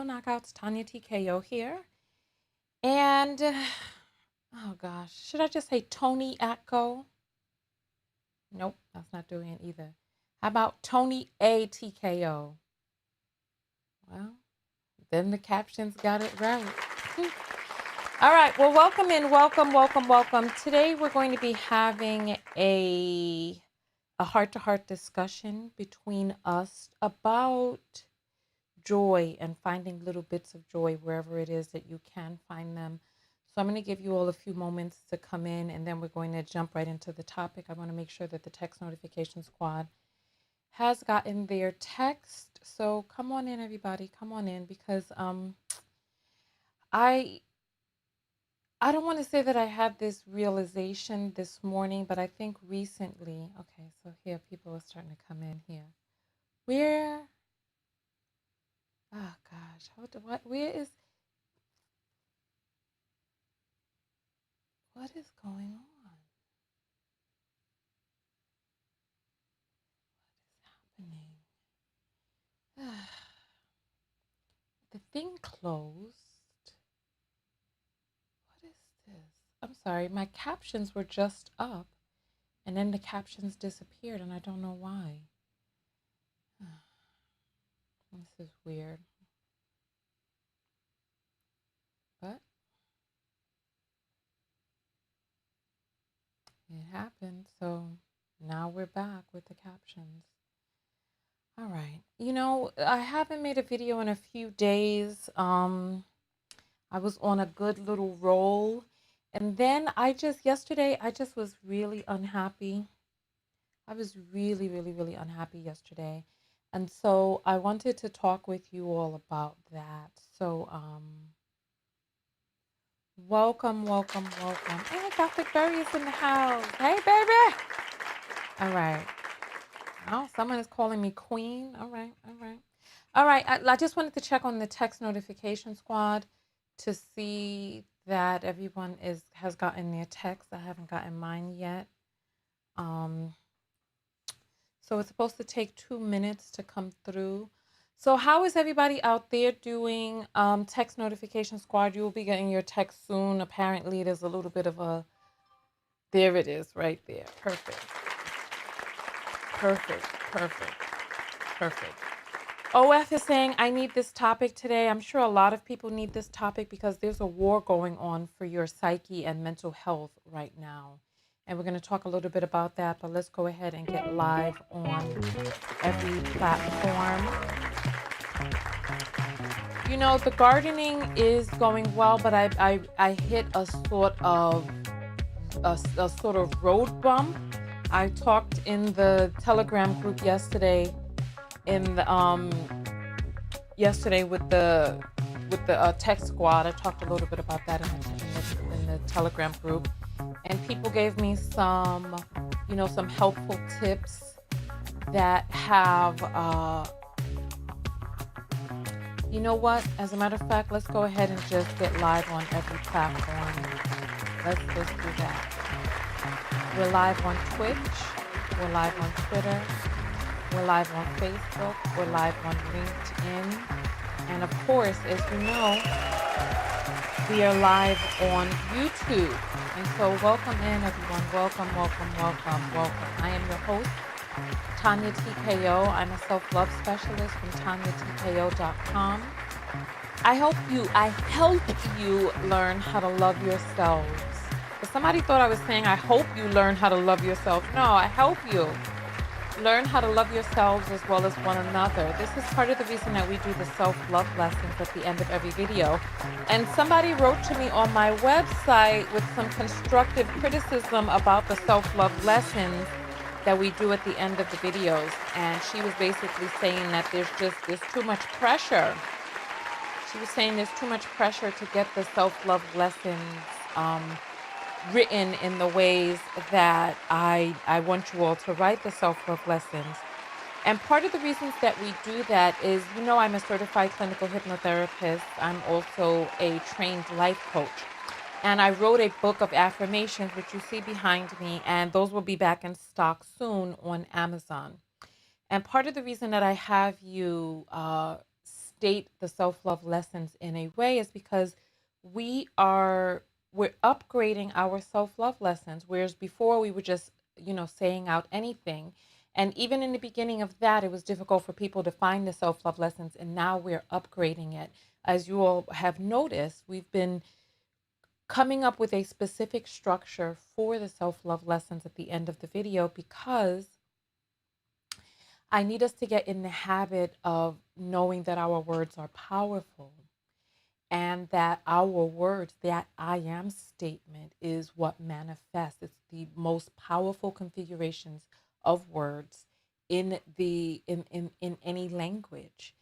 Knockouts, Tonya TKO here. And, oh gosh, should I just say Tony Atco? Nope, that's not doing it either. How about Tony ATKO? Well, then the captions got it right. All right, well, welcome in, welcome. Today we're going to be having a heart-to-heart discussion between us about joy and finding little bits of joy wherever it is that you can find them. So I'm going to give you all a few moments to come in, and then we're going to jump right into the topic. I want to make sure that the text notification squad has gotten their text. So come on in, everybody. Come on in, because I don't want to say that I had this realization this morning, but I think recently. Okay, so here people are starting to come in here. Oh gosh, where is, what is going on? What is happening? The thing closed. What is this? I'm sorry, my captions were just up and then the captions disappeared and I don't know why. This is weird. But it happened, so now we're back with the captions. All right. You know, I haven't made a video in a few days. I was on a good little roll. And then yesterday, I just was really unhappy. I was really, really, really unhappy yesterday. And so I wanted to talk with you all about that. So, welcome. Hey, Dr. Berry is in the house. Hey, baby. All right. Oh, someone is calling me queen. All right. I just wanted to check on the text notification squad to see that everyone has gotten their text. I haven't gotten mine yet. So it's supposed to take 2 minutes to come through. So how is everybody out there doing? Text notification squad, you will be getting your text soon. Apparently there's a little bit of a, there it is right there. Perfect. OF is saying, I need this topic today. I'm sure a lot of people need this topic because there's a war going on for your psyche and mental health right now. And we're going to talk a little bit about that, but let's go ahead and get live on every platform. You know, the gardening is going well, but I hit a sort of road bump. I talked in the Telegram group yesterday with the tech squad. I talked a little bit about that in the Telegram group, and people gave me some helpful tips that have you know what? As a matter of fact, let's go ahead and just get live on every platform. Let's do that. We're live on Twitch. We're live on Twitter. We're live on Facebook. We're live on LinkedIn. And of course, as you know, we are live on YouTube. And so welcome in, everyone. Welcome. I am your host, Tonya TKO. I'm a self-love specialist from TonyaTKO.com. I help you learn how to love yourselves. If somebody thought I was saying, I hope you learn how to love yourself. No, I help you learn how to love yourselves as well as one another. This is part of the reason that we do the self-love lessons at the end of every video. And somebody wrote to me on my website with some constructive criticism about the self-love lessons that we do at the end of the videos. And she was basically saying that there's too much pressure. She was saying there's too much pressure to get the self-love lessons written in the ways that I want you all to write the self-love lessons. And part of the reasons that we do that is, I'm a certified clinical hypnotherapist. I'm also a trained life coach. And I wrote a book of affirmations, which you see behind me, and those will be back in stock soon on Amazon. And part of the reason that I have you state the self-love lessons in a way is because we're upgrading our self-love lessons, whereas before we were just, saying out anything. And even in the beginning of that, it was difficult for people to find the self-love lessons, and now we're upgrading it. As you all have noticed, we've been coming up with a specific structure for the self-love lessons at the end of the video, because I need us to get in the habit of knowing that our words are powerful, and that our words, that I am statement, is what manifests. It's the most powerful configurations of words in any language.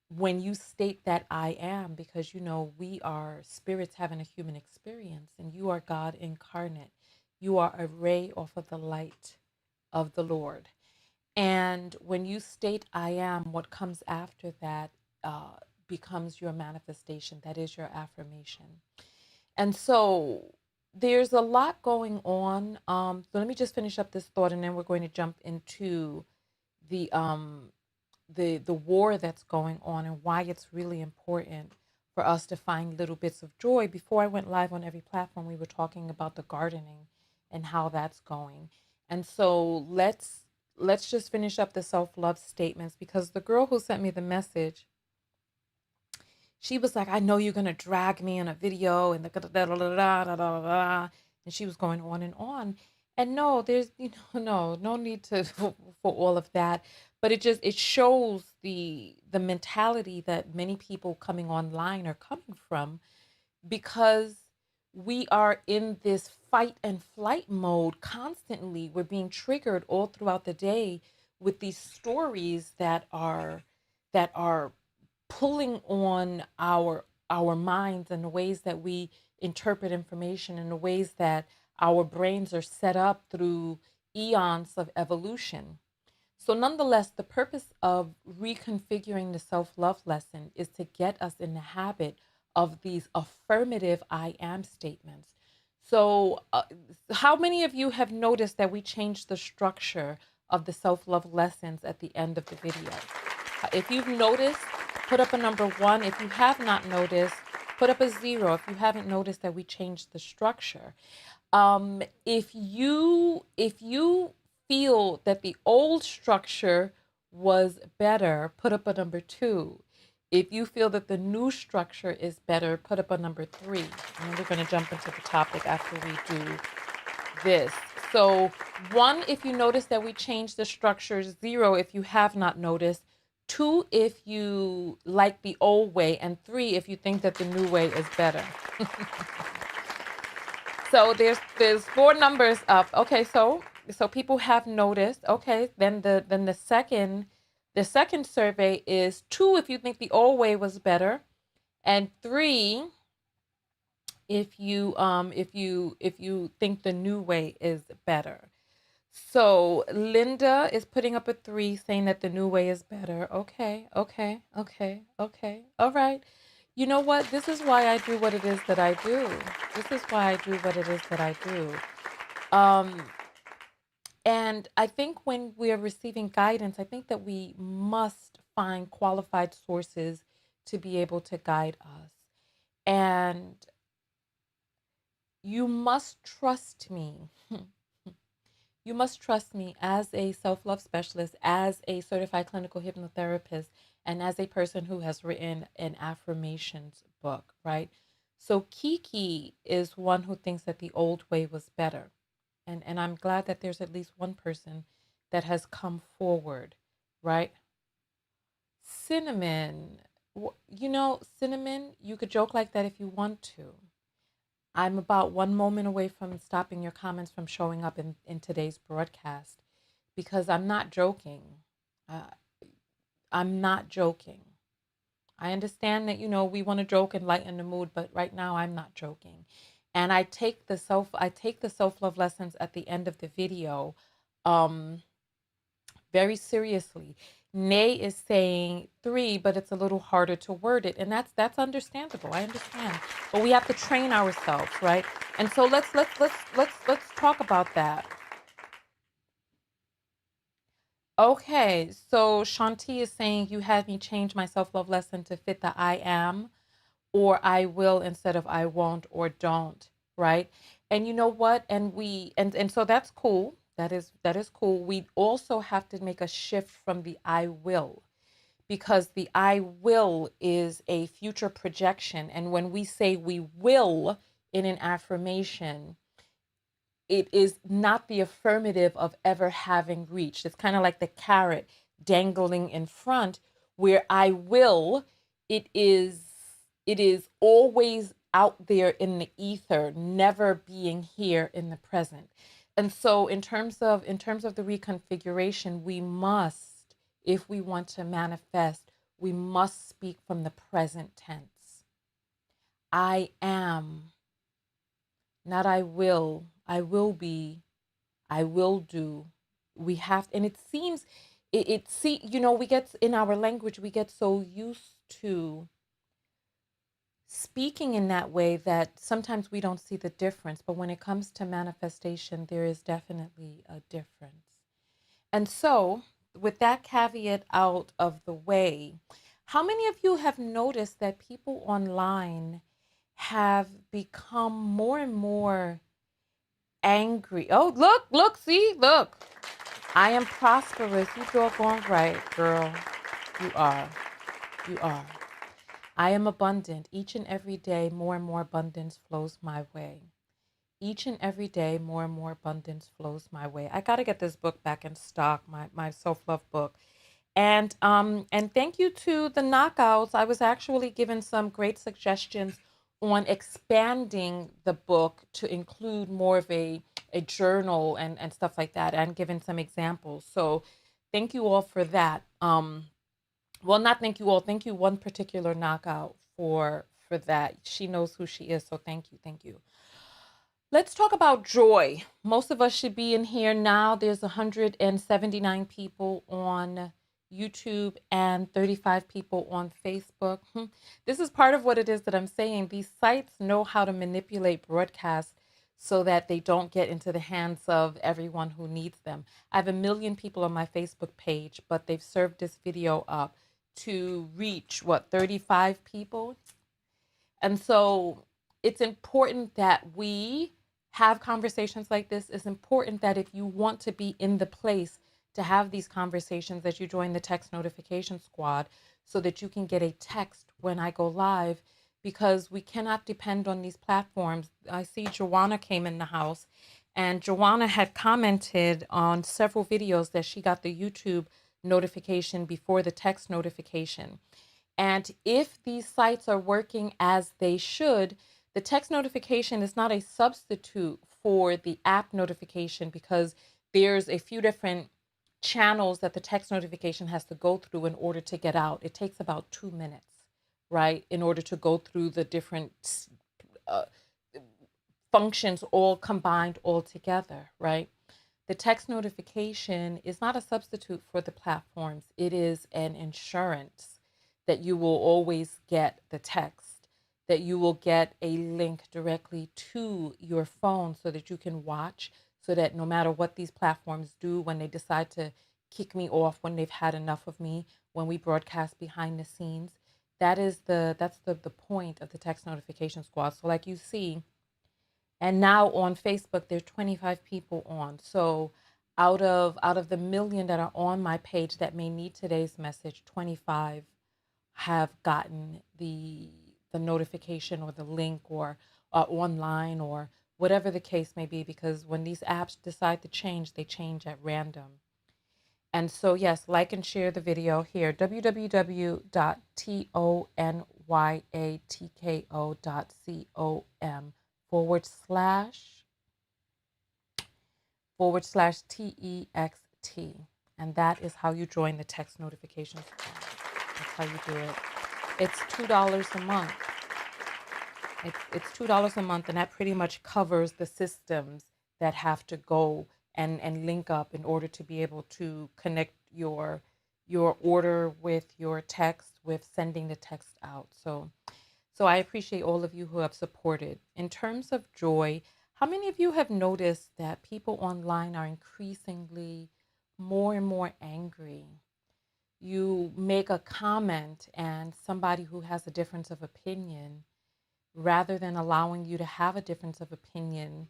When you state that I am, because we are spirits having a human experience, and you are God incarnate. You are a ray off of the light of the Lord. And when you state I am, what comes after that becomes your manifestation. That is your affirmation. And so there's a lot going on. So let me just finish up this thought, and then we're going to jump into the the war that's going on, and why it's really important for us to find little bits of joy. Before I went live on every platform, we were talking about the gardening and how that's going. And so let's just finish up the self-love statements, because the girl who sent me the message, she was like, I know you're gonna drag me in a video and the da da da da da da da da, and she was going on and on. And no, there's no need to for all of that. But it shows the mentality that many people coming online are coming from, because we are in this fight and flight mode constantly. We're being triggered all throughout the day with these stories that are pulling on our minds, and the ways that we interpret information, and the ways that our brains are set up through eons of evolution. So nonetheless, the purpose of reconfiguring the self-love lesson is to get us in the habit of these affirmative I am statements. So how many of you have noticed that we changed the structure of the self-love lessons at the end of the video? If you've noticed, put up a number 1. If you have not noticed, put up a 0 if you haven't noticed that we changed the structure. If you feel that the old structure was better, put up a number 2. If you feel that the new structure is better, put up a number 3. And we're going to jump into the topic after we do this. So 1, if you notice that we changed the structure. 0, if you have not noticed. 2, if you like the old way. And 3, if you think that the new way is better. So there's 4 numbers up. Okay, so people have noticed. Okay, then the second survey is 2 if you think the old way was better, and 3 if you think the new way is better. So Linda is putting up a 3, saying that the new way is better. Okay. All right. You know what? This is why I do what it is that I do. This is why I do what it is that I do. And I think when we are receiving guidance, I think that we must find qualified sources to be able to guide us. And you must trust me. You must trust me as a self-love specialist, as a certified clinical hypnotherapist, and as a person who has written an affirmations book, right? So Kiki is one who thinks that the old way was better. And I'm glad that there's at least one person that has come forward, right? Cinnamon, Cinnamon, you could joke like that if you want to. I'm about 1 moment away from stopping your comments from showing up in today's broadcast, because I'm not joking. I'm not joking. I understand that, we want to joke and lighten the mood, but right now I'm not joking. And I take the self-love lessons at the end of the video very seriously. Nay is saying 3, but it's a little harder to word it, and that's understandable. I understand, but we have to train ourselves, right? And so let's talk about that. Okay, so Shanti is saying you had me change my self-love lesson to fit the I am or I will instead of I won't or don't, right? And you know what? And and so that's cool. That is cool. We also have to make a shift from the I will, because the I will is a future projection. And when we say we will in an affirmation, it is not the affirmative of ever having reached. It's kind of like the carrot dangling in front, where I will, it is it is always out there in the ether, never being here in the present. And so in terms of the reconfiguration, we must, if we want to manifest, we must speak from the present tense. I am, not I will be, I will do. We have, and it seems, we get in our language, we get so used to speaking in that way that sometimes we don't see the difference. But when it comes to manifestation, there is definitely a difference. And so, with that caveat out of the way, how many of you have noticed that people online have become more and more angry? Oh, look, see, look. I am prosperous. You doggone right, girl. You are. You are. I am abundant. Each and every day, more and more abundance flows my way. Each and every day, more and more abundance flows my way. I got to get this book back in stock, my self-love book. And thank you to the knockouts. I was actually given some great suggestions on expanding the book to include more of a journal and stuff like that, and given some examples. So thank you all for that. Well, not thank you all. Thank you one particular knockout for that. She knows who she is. So thank you. Thank you. Let's talk about joy. Most of us should be in here now. There's 179 people on YouTube and 35 people on Facebook. This is part of what it is that I'm saying. These sites know how to manipulate broadcasts so that they don't get into the hands of everyone who needs them. I have 1 million people on my Facebook page, but they've served this video up to reach, what, 35 people? And so it's important that we have conversations like this. It's important that if you want to be in the place to have these conversations, that you join the text notification squad so that you can get a text when I go live, because we cannot depend on these platforms. I see Joanna came in the house, and Joanna had commented on several videos that she got the YouTube notification before the text notification. And if these sites are working as they should, the text notification is not a substitute for the app notification, because there's a few different channels that the text notification has to go through in order to get out. It takes about 2 minutes, right, in order to go through the different uh, functions all combined all together, right? The text notification is not a substitute for the platforms. It is an insurance that you will always get the text, that you will get a link directly to your phone so that you can watch, so that no matter what these platforms do, when they decide to kick me off, when they've had enough of me, when we broadcast behind the scenes, that's the point of the text notification squad. So like you see, and now on Facebook, there are 25 people on. So out of the million that are on my page that may need today's message, 25 have gotten the notification or the link, or online, or whatever the case may be, because when these apps decide to change, they change at random. And so, yes, like and share the video here, www.tonyatko.com // TEXT. And that is how you join the text notification squad. That's how you do it. It's $2 a month. It's $2 a month, and that pretty much covers the systems that have to go and link up in order to be able to connect your order with your text, with sending the text out. So I appreciate all of you who have supported. In terms of joy, how many of you have noticed that people online are increasingly more and more angry. You make a comment, and somebody who has a difference of opinion, rather than allowing you to have a difference of opinion,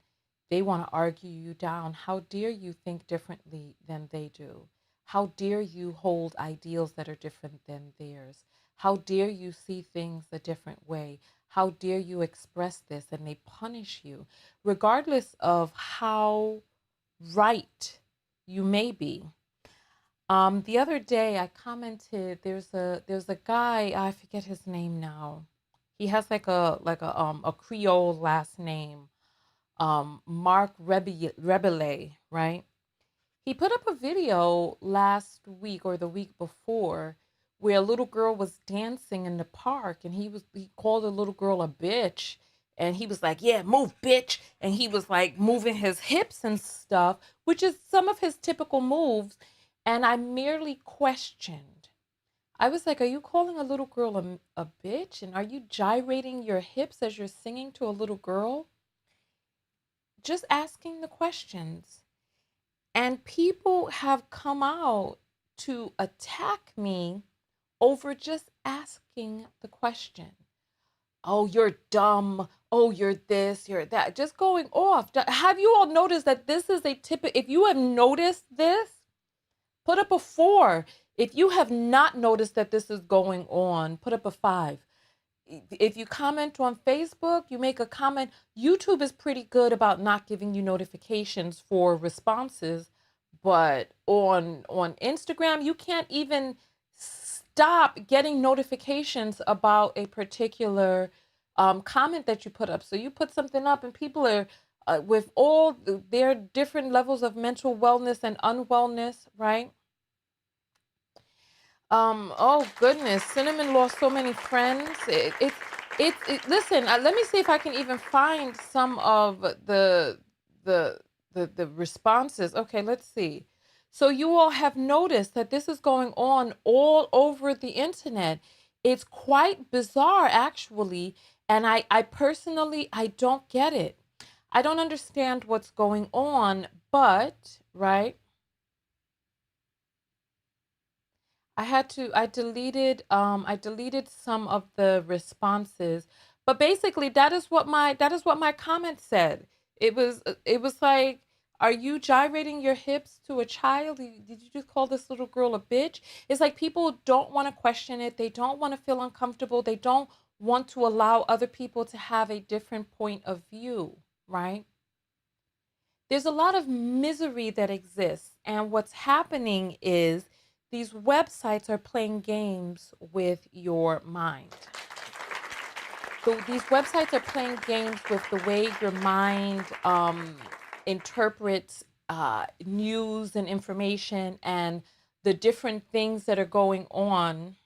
they want to argue you down. How dare you think differently than they do? How dare you hold ideals that are different than theirs? How dare you see things a different way? How dare you express this? And they punish you, regardless of how right you may be. The other day I commented, there's a guy, I forget his name now. He has like a Creole last name, Mark Rebele, right? He put up a video last week or the week before where a little girl was dancing in the park, and he called a little girl a bitch, and he was like, "Yeah, move, bitch." And he was like moving his hips and stuff, which is some of his typical moves, and I merely questioned. I was like, "Are you calling a little girl a bitch? And are you gyrating your hips as you're singing to a little girl?" Just asking the questions. And people have come out to attack me over just asking the question. "Oh, you're dumb. Oh, you're this, you're that." Just going off. Have you all noticed that this is a tip? If you have noticed this, put up a 4. If you have not noticed that this is going on, put up a 5. If you comment on Facebook, you make a comment. YouTube is pretty good about not giving you notifications for responses, but on Instagram, you can't even stop getting notifications about a particular comment that you put up. So you put something up, and people are with all their different levels of mental wellness and unwellness, right? Oh goodness, Cinnamon lost so many friends. Listen, let me see if I can even find some of the the responses. Okay, let's see. So you all have noticed that this is going on all over the internet. It's quite bizarre, actually, and I personally I don't get it. I don't understand what's going on, but right. I deleted some of the responses, but basically that is what my comment said. It was like, "Are you gyrating your hips to a child? Did you just call this little girl a bitch?" It's like people don't want to question it. They don't want to feel uncomfortable. They don't want to allow other people to have a different point of view, right? There's a lot of misery that exists. And what's happening is these websites are playing games with your mind. So these websites are playing games with the way your mind interprets news and information, and the different things that are going on,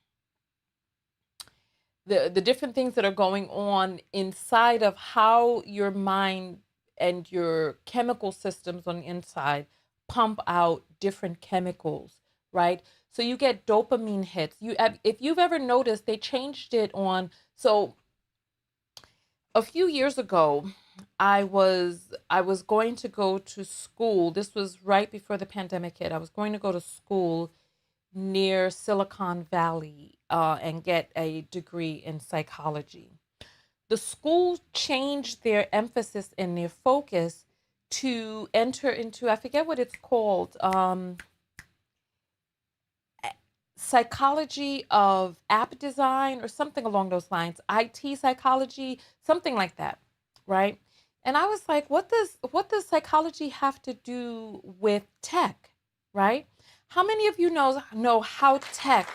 the different things that are going on inside of how your mind and your chemical systems on the inside pump out different chemicals, right? So you get dopamine hits. If you've ever noticed, they changed it on. So a few years ago, I was going to go to school. This was right before the pandemic hit. I was going to go to school near Silicon Valley and get a degree in psychology. The school changed their emphasis and their focus to enter into, I forget what it's called, psychology of app design or something along those lines, IT psychology, something like that, right? And I was like, what does psychology have to do with tech, right? How many of you know how tech,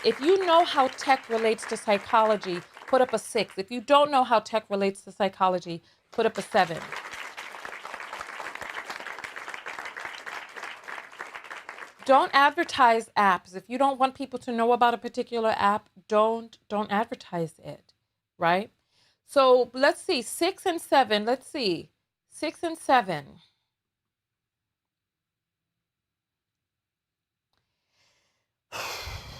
if you know how tech relates to psychology, put up a 6. If you don't know how tech relates to psychology, put up a 7. Don't advertise apps. If you don't want people to know about a particular app, don't advertise it, right? So let's see, 6 and 7. Let's see, 6 and 7.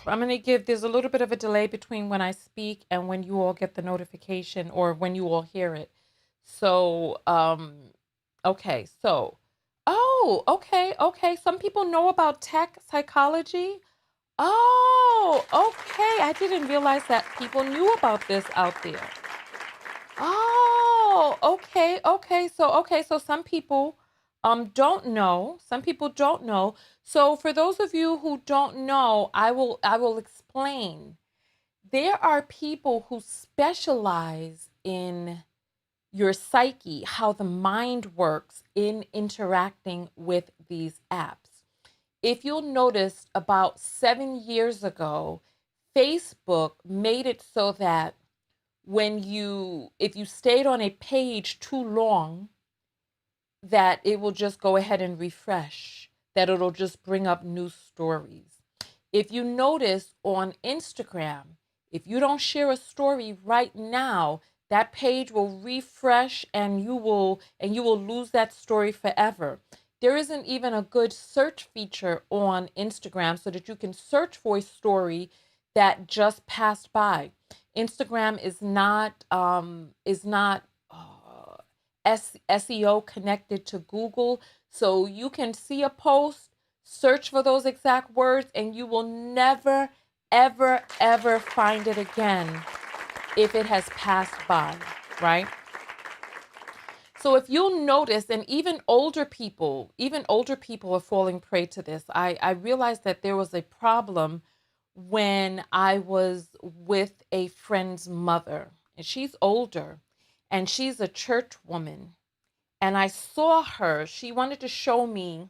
I'm going to give, there's a little bit of a delay between when I speak and when you all get the notification or when you all hear it. So, okay. So, oh, Oh, okay, okay. Some people know about tech psychology. Oh, okay. I didn't realize that people knew about this out there. Oh, okay, okay. So some people don't know. Some people don't know. So for those of you who don't know, I will explain. There are people who specialize in your psyche, how the mind works in interacting with these apps. If you'll notice, about 7 years ago, Facebook made it so that if you stayed on a page too long, that it will just go ahead and refresh, that it'll just bring up new stories. If you notice on Instagram, if you don't share a story right now, that page will refresh and you will lose that story forever. There isn't even a good search feature on Instagram so that you can search for a story that just passed by. Instagram is not SEO connected to Google. So you can see a post, search for those exact words, and you will never, ever, ever find it again if it has passed by, right? So if you'll notice, and even older people are falling prey to this. I realized that there was a problem when I was with a friend's mother, and she's older, and she's a church woman. And I saw her. She wanted to show me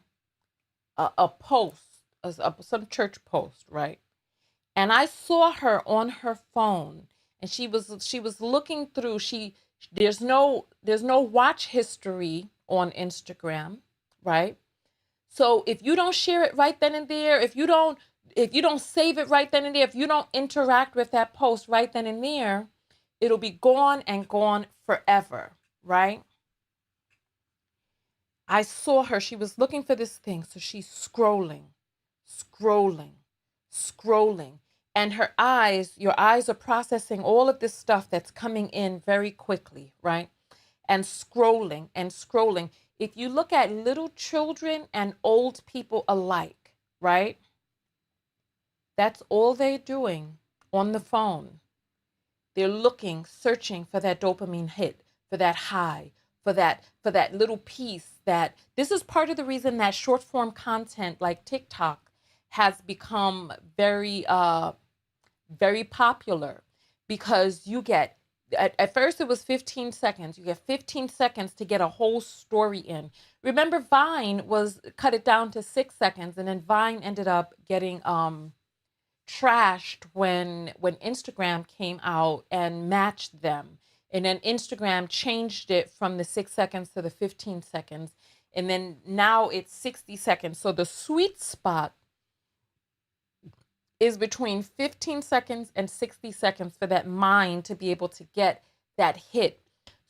a post, some church post, right? And I saw her on her phone, and she was looking through. There's no watch history on Instagram, right? So if you don't share it right then and there, if you don't save it right then and there, if you don't interact with that post right then and there, it'll be gone and gone forever, right? I saw her. She was looking for this thing. So she's scrolling, scrolling, scrolling. And your eyes are processing all of this stuff that's coming in very quickly, right? And scrolling and scrolling. If you look at little children and old people alike, right? That's all they're doing on the phone. They're looking, searching for that dopamine hit, for that high, for that little piece. That this is part of the reason that short form content like TikTok has become very popular, because you get, at first it was 15 seconds. You get 15 seconds to get a whole story in. Remember, Vine was cut it down to 6 seconds, and then Vine ended up getting trashed when Instagram came out and matched them. And then Instagram changed it from the 6 seconds to the 15 seconds. And then now it's 60 seconds. So the sweet spot is between 15 seconds and 60 seconds for that mind to be able to get that hit.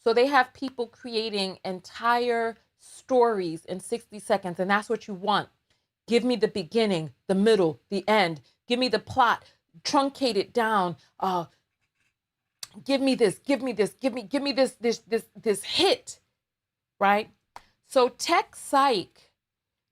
So they have people creating entire stories in 60 seconds, and that's what you want. Give me the beginning, the middle, the end. Give me the plot, truncate it down. Give me this, give me this, give me this hit, right? So tech psych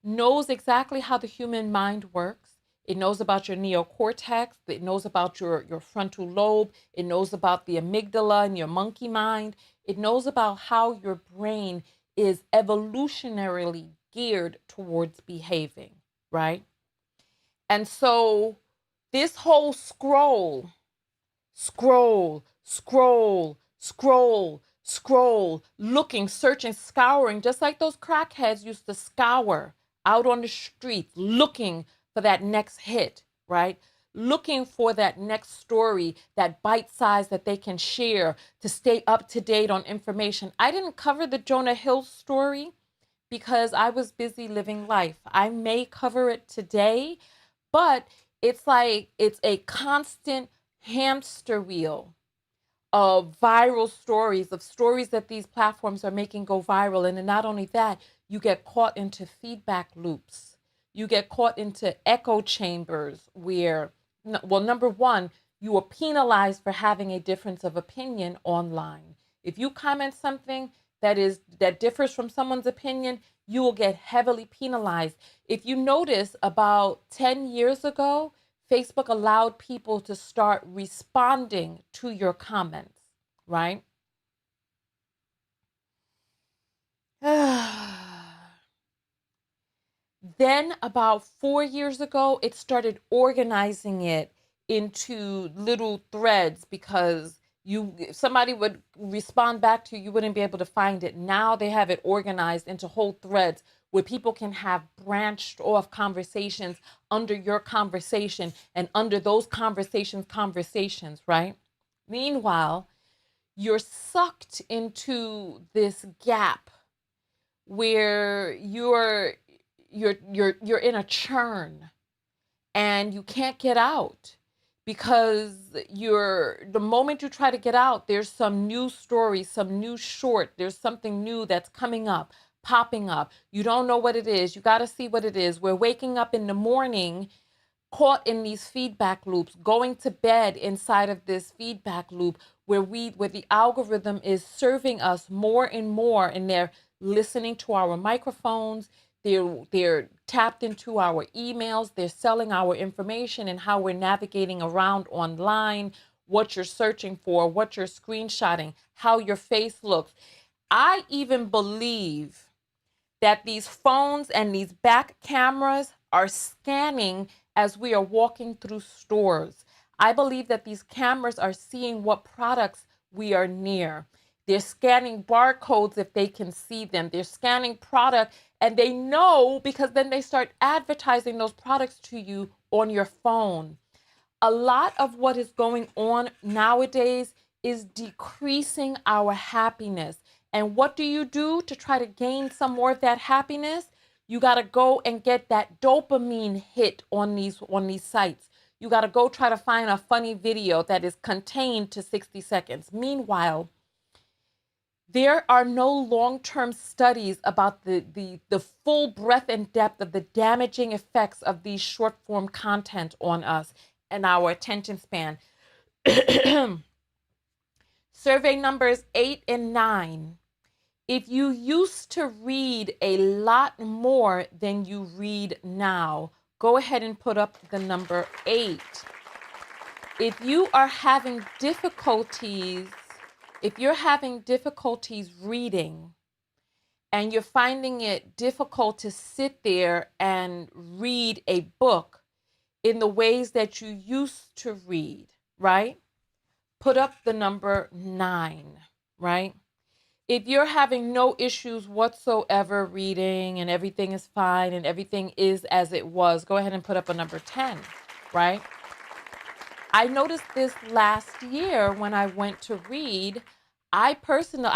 knows exactly how the human mind works. It knows about your neocortex. It knows about your frontal lobe. It knows about the amygdala and your monkey mind. It knows about how your brain is evolutionarily geared towards behaving, right? And so this whole scroll, looking, searching, scouring, just like those crackheads used to scour out on the streets, looking for that next hit, right? Looking for that next story, that bite size that they can share to stay up to date on information. I didn't cover the Jonah Hill story because I was busy living life. I may cover it today, but it's like it's a constant hamster wheel of viral stories, of stories that these platforms are making go viral. And then not only that, you get caught into feedback loops. You get caught into echo chambers where, well, number one, you are penalized for having a difference of opinion online. If you comment something, that differs from someone's opinion, you will get heavily penalized. If you notice, about 10 years ago, Facebook allowed people to start responding to your comments, right? Then about 4 years ago, it started organizing it into little threads because if somebody would respond back to you, you wouldn't be able to find it. Now they have it organized into whole threads where people can have branched off conversations under your conversation and under those conversations, right? Meanwhile, you're sucked into this gap where you're in a churn and you can't get out because the moment you try to get out, there's some new story, some new short, there's something new that's coming up, popping up. You don't know what it is. You got to see what it is. We're waking up in the morning caught in these feedback loops, going to bed inside of this feedback loop where the algorithm is serving us more and more, and they're listening to our microphones, they're tapped into our emails, they're selling our information and how we're navigating around online, what you're searching for, what you're screenshotting, how your face looks. I even believe that these phones and these back cameras are scanning as we are walking through stores. I believe that these cameras are seeing what products we are near. They're scanning barcodes if they can see them. They're scanning product, and they know because then they start advertising those products to you on your phone. A lot of what is going on nowadays is decreasing our happiness. And what do you do to try to gain some more of that happiness? You got to go and get that dopamine hit on these sites. You got to go try to find a funny video that is contained to 60 seconds. Meanwhile, there are no long-term studies about the full breadth and depth of the damaging effects of these short-form content on us and our attention span. Survey numbers 8 and 9. If you used to read a lot more than you read now, go ahead and put up the number 8. If you're having difficulties reading and you're finding it difficult to sit there and read a book in the ways that you used to read, right? Put up the number 9, right? If you're having no issues whatsoever reading and everything is fine and everything is as it was, go ahead and put up a number 10, right? I noticed this last year when I went to read. I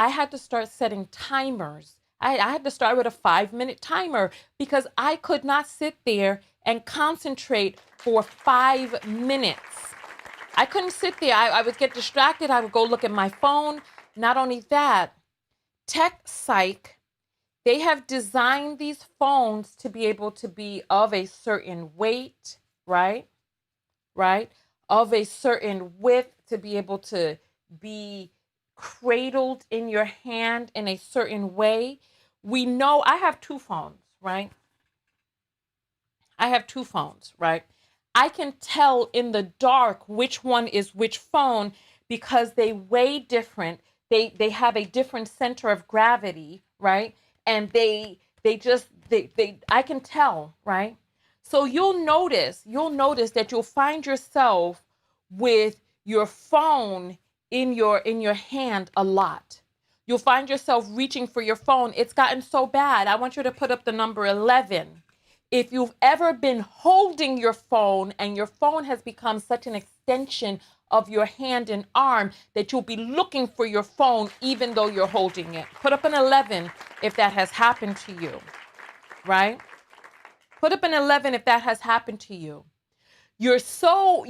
had to start setting timers. I had to start with a 5-minute timer because I could not sit there and concentrate for 5 minutes. I couldn't sit there. I would get distracted. I would go look at my phone. Not only that, psyche, they have designed these phones to be able to be of a certain weight, right? Right? Of a certain width, to be able to be cradled in your hand in a certain way. We know I have 2 phones, right? I have 2 phones, right? I can tell in the dark which one is which phone because they weigh different. They have a different center of gravity, right? And they I can tell, right? So you'll notice that you'll find yourself with your phone in your hand a lot. You'll find yourself reaching for your phone. It's gotten so bad. I want you to put up the number 11. If you've ever been holding your phone and your phone has become such an extension of your hand and arm that you'll be looking for your phone even though you're holding it. Put up an 11 if that has happened to you, right? Put up an 11 if that has happened to you. You're so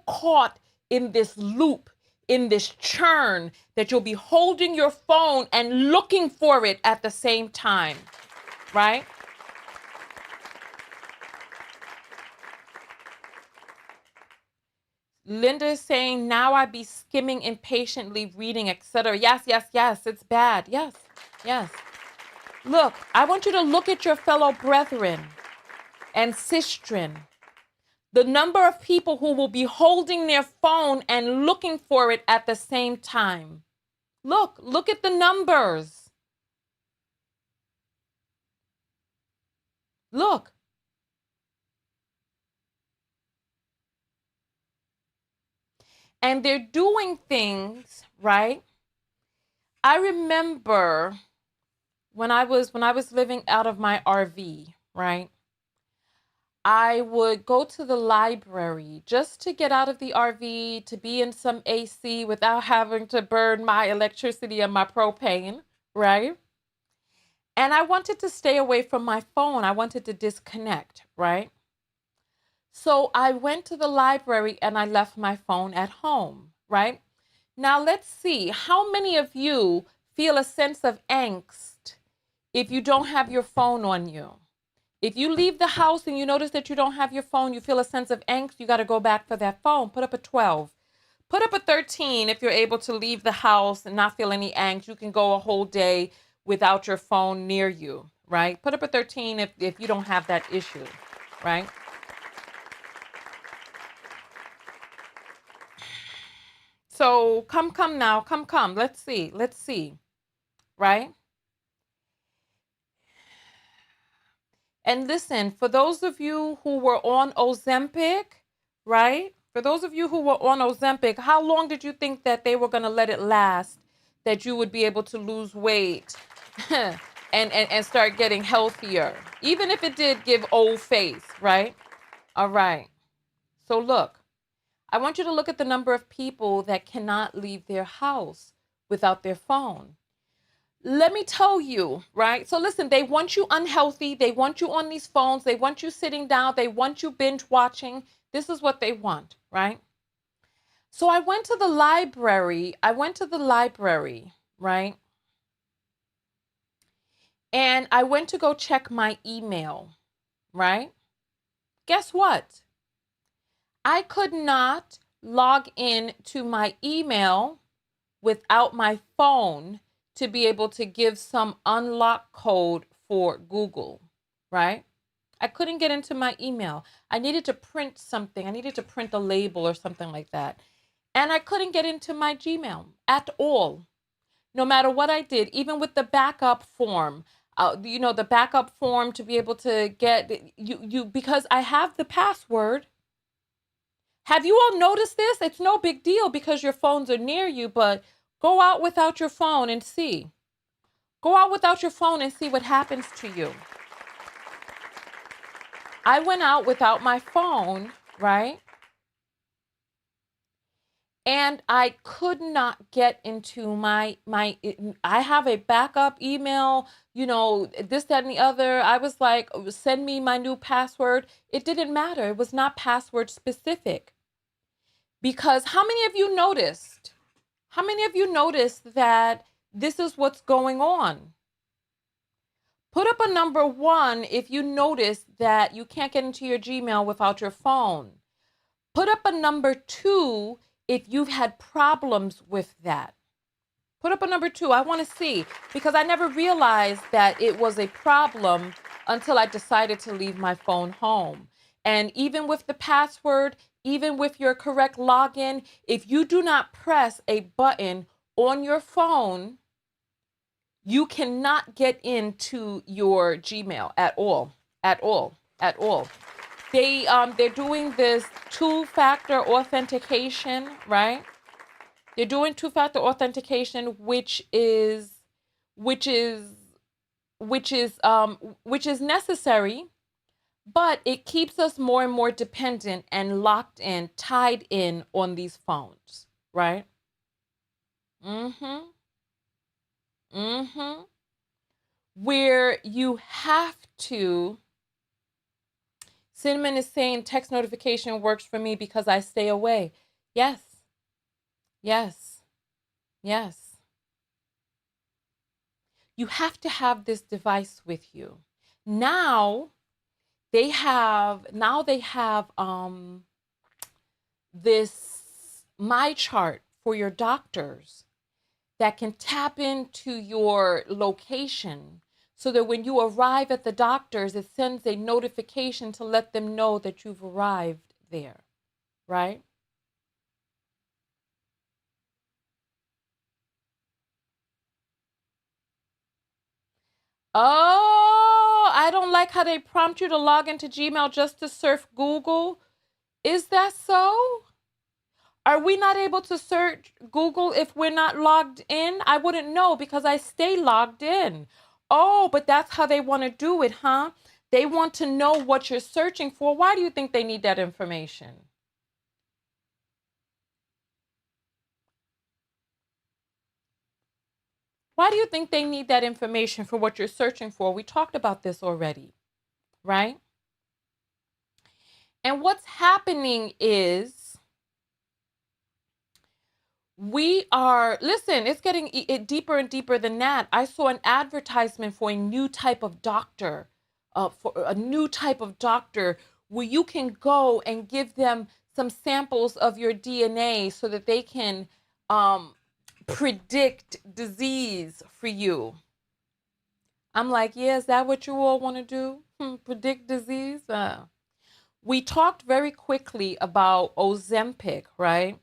caught in this loop, in this churn, that you'll be holding your phone and looking for it at the same time, right? Linda is saying, now I be skimming impatiently, reading, etc. Yes, yes, yes, it's bad. Yes, yes. Look, I want you to look at your fellow brethren and sistren. The number of people who will be holding their phone and looking for it at the same time. Look at the numbers. Look. And they're doing things, right? I remember when I was living out of my RV, right? I would go to the library just to get out of the RV, to be in some AC without having to burn my electricity and my propane, right? And I wanted to stay away from my phone. I wanted to disconnect, right? So I went to the library and I left my phone at home, right? Now let's see, how many of you feel a sense of angst if you don't have your phone on you? If you leave the house and you notice that you don't have your phone, you feel a sense of angst, you got to go back for that phone. Put up a 12. Put up a 13 if you're able to leave the house and not feel any angst. You can go a whole day without your phone near you, right? Put up a 13 if you don't have that issue, right? So come now, come. Let's see, right? And listen, for those of you who were on Ozempic, right? For those of you who were on Ozempic, how long did you think that they were going to let it last, that you would be able to lose weight and start getting healthier? Even if it did give old face, right? All right. So look, I want you to look at the number of people that cannot leave their house without their phone. Let me tell you, right? So listen, they want you unhealthy. They want you on these phones. They want you sitting down. They want you binge watching. This is what they want, right? So I went to the library. Right? And I went to go check my email, right? Guess what? I could not log in to my email without my phone to be able to give some unlock code for Google, right? I couldn't get into my email. I needed to print something. I needed to print a label or something like that. And I couldn't get into my Gmail at all. No matter what I did, even with the backup form, the backup form to be able to get you because I have the password. Have you all noticed this? It's no big deal because your phones are near you, but go out without your phone and see. Go out without your phone and see what happens to you. I went out without my phone, right? And I could not get into I have a backup email, this, that, and the other. I was like, send me my new password. It didn't matter. It was not password specific. Because how many of you noticed that this is what's going on? Put up a number 1 if you notice that you can't get into your Gmail without your phone. Put up a number 2 if you've had problems with that. Put up a number 2. I want to see, because I never realized that it was a problem until I decided to leave my phone home. And even with the password, even with your correct login, if you do not press a button on your phone, you cannot get into your Gmail at all. They're doing this two-factor authentication, right? They're doing two-factor authentication, which is necessary, but it keeps us more and more dependent and locked in, tied in on these phones, right? Where you have to. Cinnamon is saying text notification works for me because I stay away. Yes. You have to have this device with you. Now they have this my chart for your doctors that can tap into your location so that when you arrive at the doctor's, it sends a notification to let them know that you've arrived there, right? Oh, I don't like how they prompt you to log into Gmail just to surf Google. Is that so? Are we not able to search Google if we're not logged in? I wouldn't know because I stay logged in. Oh, but that's how they want to do it, huh? They want to know what you're searching for. Why do you think they need that information? Why do you think they need that information for what you're searching for? We talked about this already, right? And what's happening is we are, listen, it's getting deeper and deeper than that. I saw an advertisement for a new type of doctor, where you can go and give them some samples of your DNA so that they can um, predict disease for you. I'm like, yeah, is that what you all want to do? Predict disease? We talked very quickly about Ozempic, right?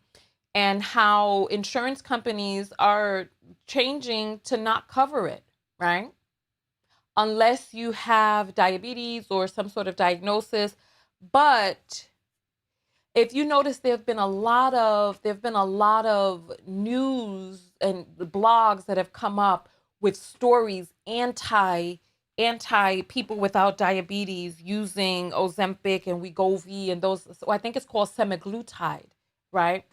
And how insurance companies are changing to not cover it, right? Unless you have diabetes or some sort of diagnosis. But if you notice, there have been a lot of news and blogs that have come up with stories anti people without diabetes using Ozempic and Wegovy and those. So I think it's called semaglutide, right?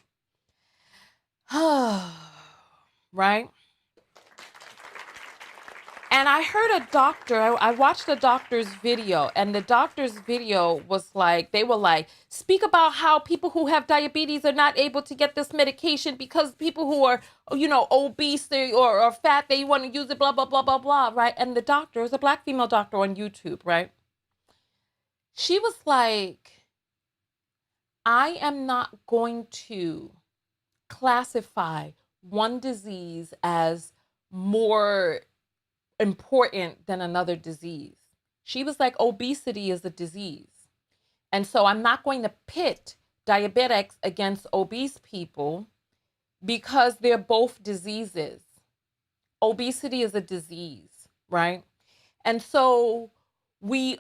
Right? And I heard a doctor, I watched the doctor's video, and the doctor's video was like, they were like, speak about how people who have diabetes are not able to get this medication because people who are, obese or fat, they want to use it, blah, blah, blah, blah, blah, right? And the doctor is a black female doctor on YouTube, right? She was like, I am not going to classify one disease as more important than another disease. She was like, obesity is a disease. And so I'm not going to pit diabetics against obese people because they're both diseases. Obesity is a disease, right? And so we've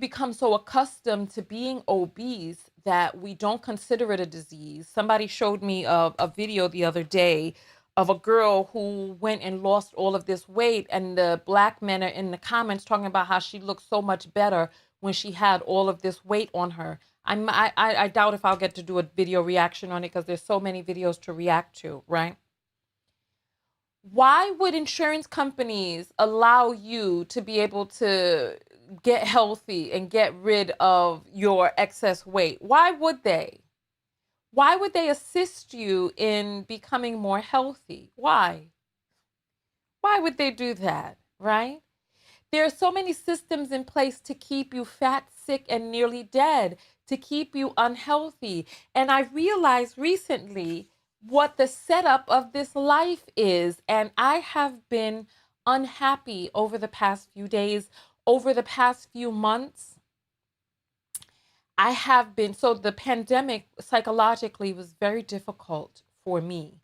become so accustomed to being obese that we don't consider it a disease. Somebody showed me a video the other day of a girl who went and lost all of this weight, and the black men are in the comments talking about how she looked so much better when she had all of this weight on her. I doubt if I'll get to do a video reaction on it because there's so many videos to react to, right? Why would insurance companies allow you to be able to get healthy and get rid of your excess weight? Why would they? Why would they assist you in becoming more healthy? Why? Why would they do that, right? There are so many systems in place to keep you fat, sick, and nearly dead, to keep you unhealthy. And I realized recently what the setup of this life is. And I have been unhappy over the past few days, over the past few months. I have been, so the pandemic psychologically was very difficult for me.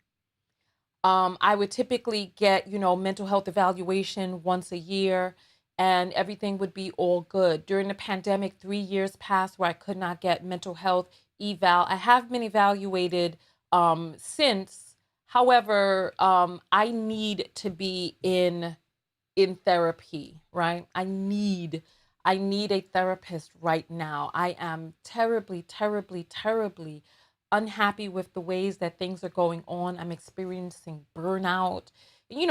I would typically get, mental health evaluation once a year, and everything would be all good. During the pandemic, 3 years passed where I could not get mental health eval. I have been evaluated since. However, I need to be in therapy, right? I need a therapist right now. I am terribly, terribly, terribly unhappy with the ways that things are going on. I'm experiencing burnout.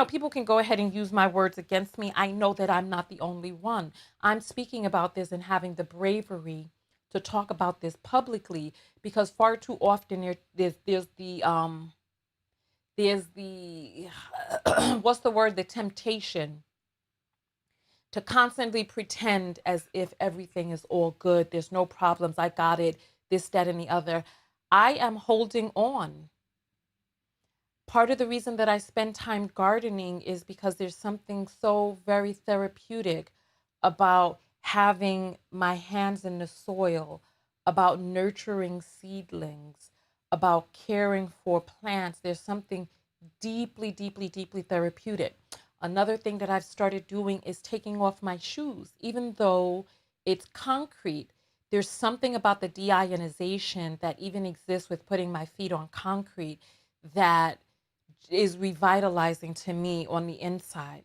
People can go ahead and use my words against me. I know that I'm not the only one. I'm speaking about this and having the bravery to talk about this publicly because far too often there's the what's the word, the temptation to constantly pretend as if everything is all good. There's no problems. I got it. This, that, and the other. I am holding on. Part of the reason that I spend time gardening is because there's something so very therapeutic about having my hands in the soil, about nurturing seedlings, about caring for plants. There's something deeply, deeply, deeply therapeutic. Another thing that I've started doing is taking off my shoes. Even though it's concrete, there's something about the deionization that even exists with putting my feet on concrete that is revitalizing to me on the inside,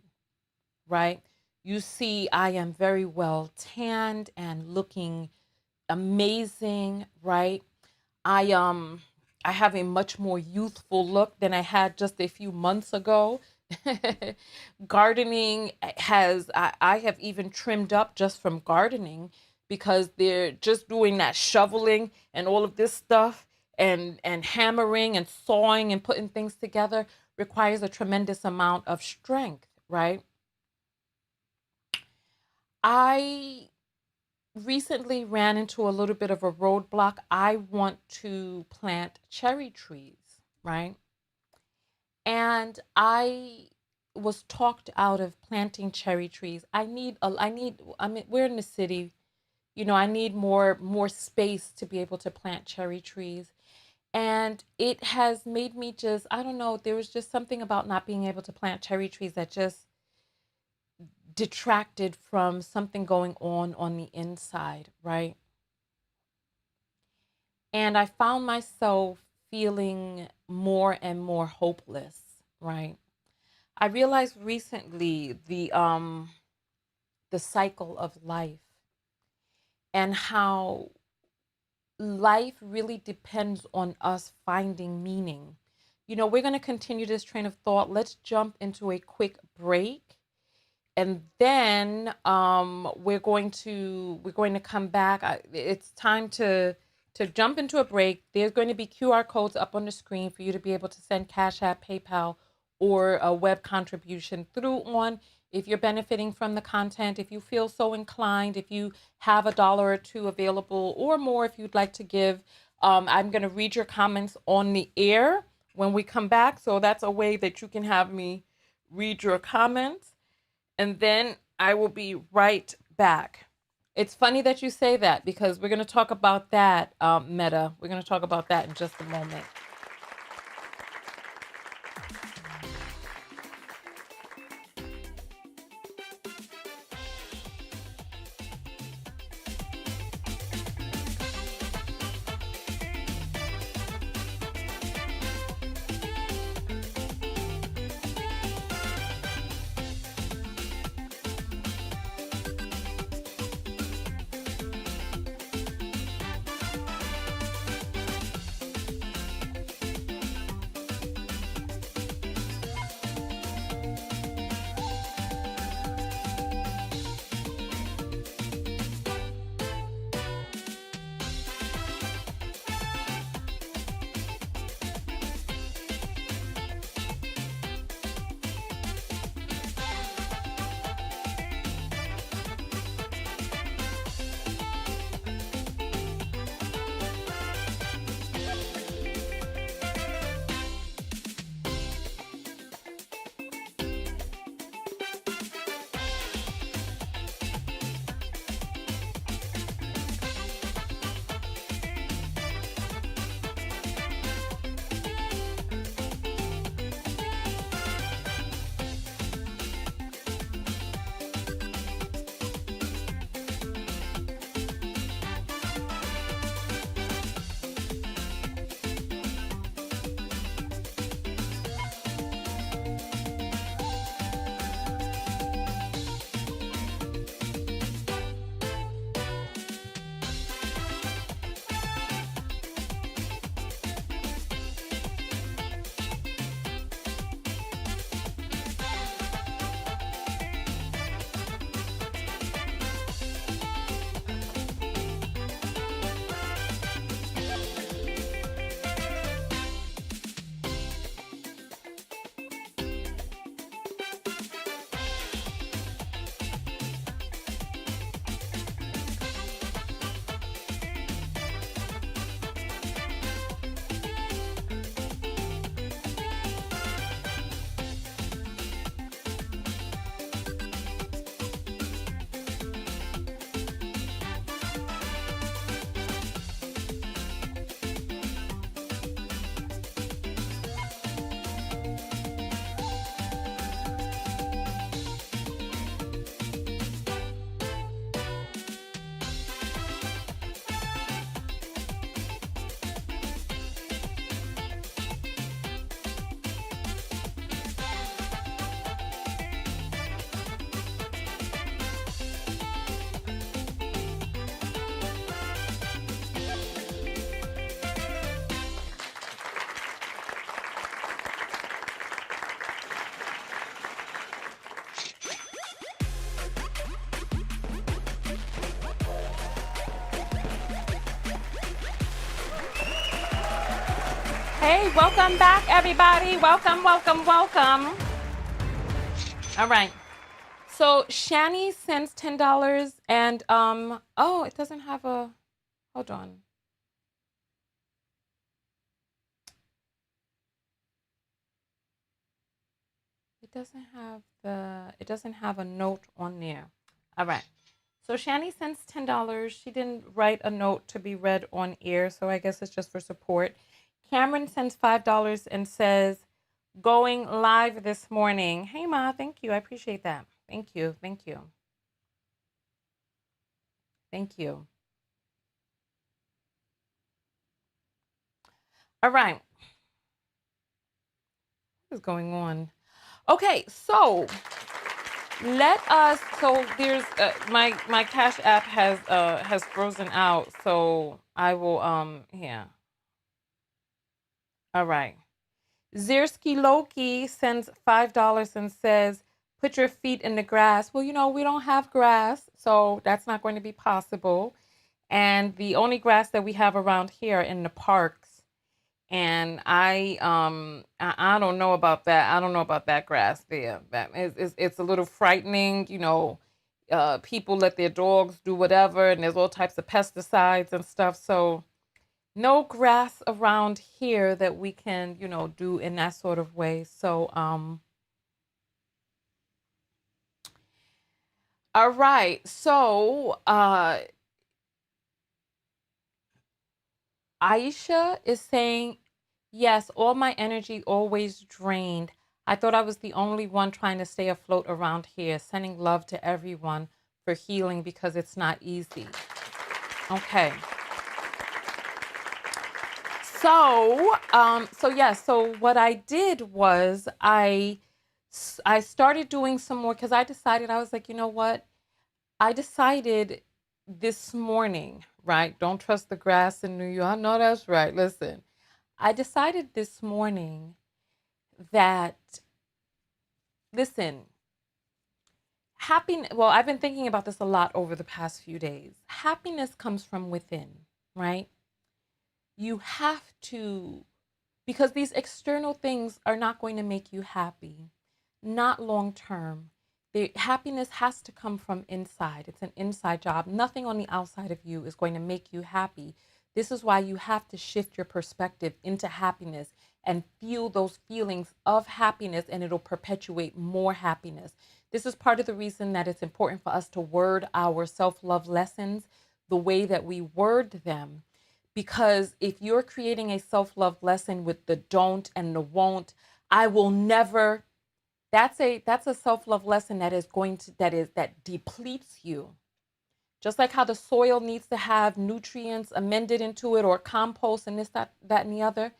right? You see, I am very well tanned and looking amazing, right? I um I have a much more youthful look than I had just a few months ago. Gardening has I have even trimmed up just from gardening because they're just doing that shoveling and all of this stuff and hammering and sawing and putting things together requires a tremendous amount of strength, right? I recently ran into a little bit of a roadblock. I want to plant cherry trees, right? And I was talked out of planting cherry trees. I mean we're in the city, you know, I need more space to be able to plant cherry trees. And it has made me just, I don't know, there was just something about not being able to plant cherry trees that just detracted from something going on the inside, right? And I found myself feeling more and more hopeless, right? I realized recently the cycle of life and how life really depends on us finding meaning. You know, we're going to continue this train of thought. Let's jump into a quick break, and then we're going to come back. It's time to jump into a break. There's going to be QR codes up on the screen for you to be able to send Cash App, PayPal, or a web contribution through on. If you're benefiting from the content, if you feel so inclined, if you have a dollar or two available or more, if you'd like to give, I'm going to read your comments on the air when we come back. So that's a way that you can have me read your comments, and then I will be right back. It's funny that you say that because we're going to talk about that, Meta. We're going to talk about that in just a moment. Hey, welcome back, everybody. Welcome, welcome, welcome. All right. So Shani sends $10 and oh, it doesn't have a, hold on. It doesn't have a note on there. All right. So Shani sends $10. She didn't write a note to be read on air, so I guess it's just for support. Cameron sends $5 and says, going live this morning. Hey Ma, thank you. I appreciate that. Thank you. Thank you. Thank you. All right. What is going on? Okay, so there's my Cash App has frozen out, so I will yeah. All right. Zirski Loki sends $5 and says, put your feet in the grass. Well, we don't have grass, so that's not going to be possible. And the only grass that we have around here in the parks. And I don't know about that. I don't know about that grass there. That it's a little frightening, people let their dogs do whatever, and there's all types of pesticides and stuff. So no grass around here that we can, do in that sort of way. So, all right. So, Aisha is saying, yes, all my energy always drained. I thought I was the only one trying to stay afloat around here, sending love to everyone for healing because it's not easy. Okay. So what I did was I started doing some more because I decided, I was like, you know what? I decided this morning, right? Don't trust the grass in New York. No, that's right. Listen, I decided this morning that, listen, well, I've been thinking about this a lot over the past few days. Happiness comes from within, right? You have to, because these external things are not going to make you happy, not long term. The happiness has to come from inside. It's an inside job. Nothing on the outside of you is going to make you happy. This is why you have to shift your perspective into happiness and feel those feelings of happiness, and it'll perpetuate more happiness. This is part of the reason that it's important for us to word our self love lessons the way that we word them. Because if you're creating a self love lesson with the don't and the won't, I will never, that's a self-love lesson that depletes you. Just like how the soil needs to have nutrients amended into it, or compost and this, that and the other.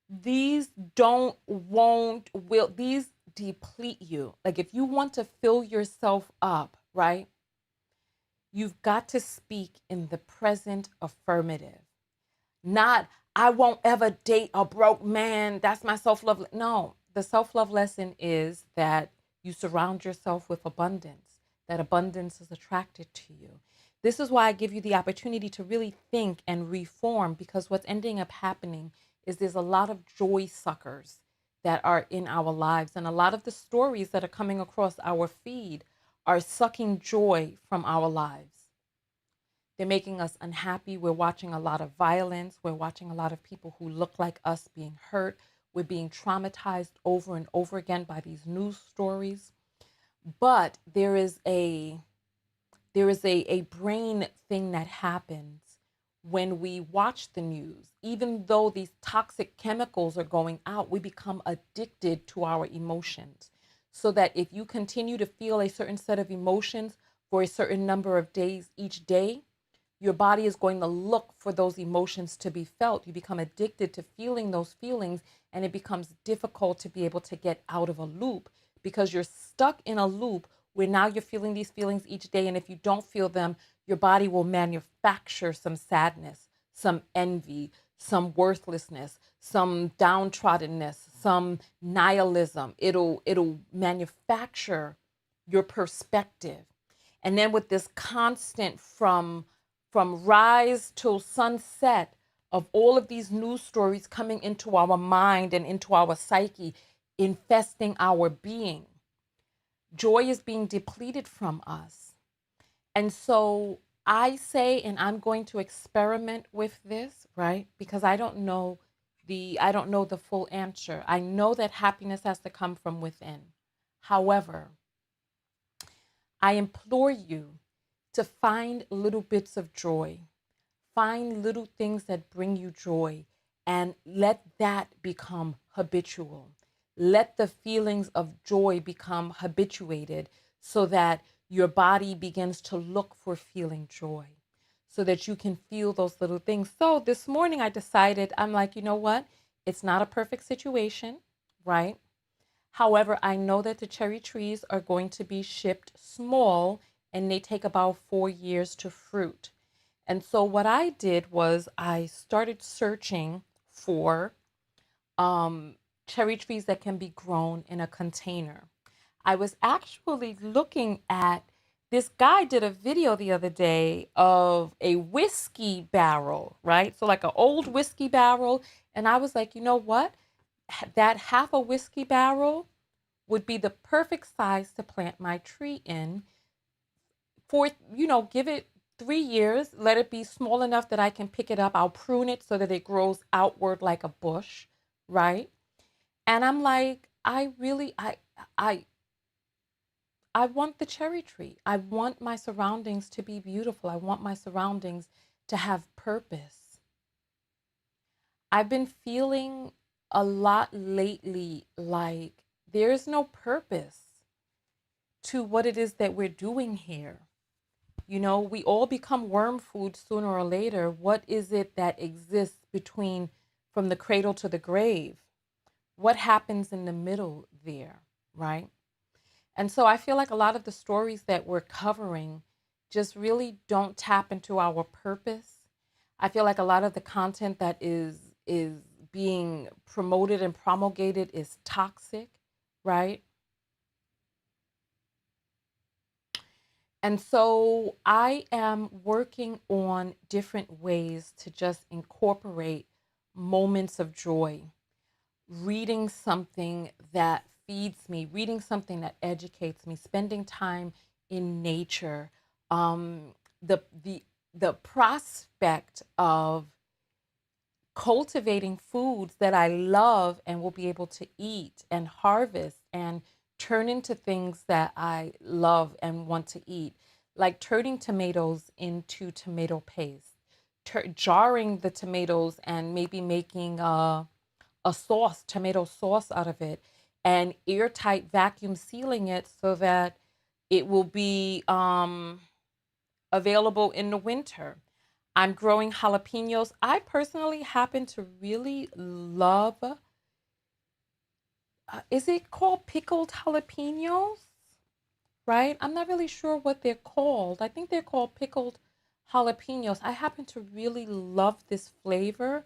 These don't, won't, will, these deplete you. Like if you want to fill yourself up, right? You've got to speak in the present affirmative. Not, I won't ever date a broke man. That's my self love. No, the self love lesson is that you surround yourself with abundance, that abundance is attracted to you. This is why I give you the opportunity to really think and reform, because what's ending up happening is there's a lot of joy suckers that are in our lives. And a lot of the stories that are coming across our feed are sucking joy from our lives. They're making us unhappy. We're watching a lot of violence. We're watching a lot of people who look like us being hurt. We're being traumatized over and over again by these news stories. But there is a brain thing that happens when we watch the news. Even though these toxic chemicals are going out, we become addicted to our emotions. So that if you continue to feel a certain set of emotions for a certain number of days each day, your body is going to look for those emotions to be felt. You become addicted to feeling those feelings, and it becomes difficult to be able to get out of a loop, because you're stuck in a loop where now you're feeling these feelings each day. And if you don't feel them, your body will manufacture some sadness, some envy, some worthlessness, some downtroddenness, some nihilism. It'll manufacture your perspective. And then with this constant from rise till sunset of all of these news stories coming into our mind and into our psyche, infesting our being. Joy is being depleted from us. And so I say, and I'm going to experiment with this, right? Because I don't know the full answer. I know that happiness has to come from within. However, I implore you to find little bits of joy. Find little things that bring you joy and let that become habitual. Let the feelings of joy become habituated so that your body begins to look for feeling joy so that you can feel those little things. So this morning I decided, I'm like, you know what? It's not a perfect situation, right? However, I know that the cherry trees are going to be shipped small and they take about 4 years to fruit. And so what I did was I started searching for cherry trees that can be grown in a container. I was actually looking at this guy did a video the other day of a whiskey barrel, right? So like an old whiskey barrel. And I was like, you know what? That half a whiskey barrel would be the perfect size to plant my tree in for, give it 3 years, let it be small enough that I can pick it up. I'll prune it so that it grows outward like a bush, right? And I'm like, I I want the cherry tree. I want my surroundings to be beautiful. I want my surroundings to have purpose. I've been feeling a lot lately like there's no purpose to what it is that we're doing here. We all become worm food sooner or later. What is it that exists between from the cradle to the grave? What happens in the middle there, right? And so I feel like a lot of the stories that we're covering just really don't tap into our purpose. I feel like a lot of the content that is being promoted and promulgated is toxic, right? And so I am working on different ways to just incorporate moments of joy, reading something that feeds me, reading something that educates me, spending time in nature. Um, the prospect of cultivating foods that I love and will be able to eat and harvest and turn into things that I love and want to eat, like turning tomatoes into tomato paste, jarring the tomatoes and maybe making a sauce, tomato sauce out of it, and airtight vacuum sealing it so that it will be available in the winter. I'm growing jalapenos. I personally happen to really love, is it called pickled jalapenos? Right? I'm not really sure what they're called. I think they're called pickled jalapenos. I happen to really love this flavor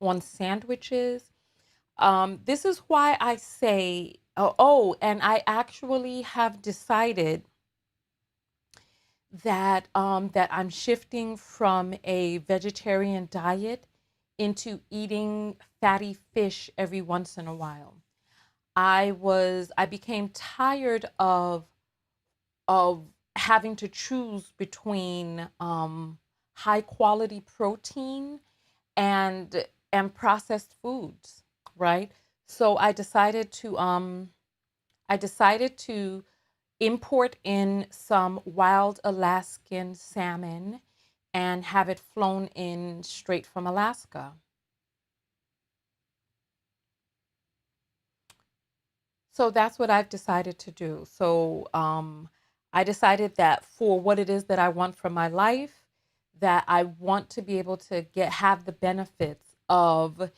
on sandwiches. This is why I say, and I actually have decided that I'm shifting from a vegetarian diet into eating fatty fish every once in a while. I became tired of having to choose between high quality protein and processed foods, right? So I decided to import in some wild Alaskan salmon and have it flown in straight from Alaska. So that's what I've decided to do. So I decided that for what it is that I want from my life, that I want to be able to have the benefits of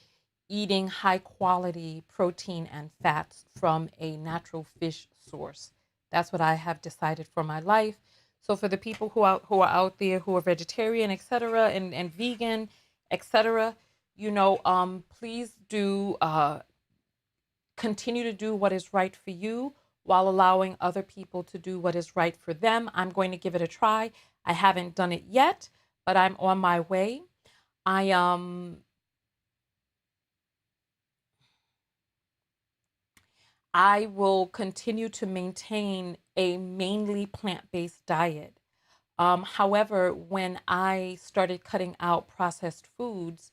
eating high quality protein and fats from a natural fish source. That's what I have decided for my life. So for the people who are out there who are vegetarian, etc., and vegan, etc., please do continue to do what is right for you while allowing other people to do what is right for them. I'm going to give it a try. I haven't done it yet, but I'm on my way. I I will continue to maintain a mainly plant-based diet. However, when I started cutting out processed foods,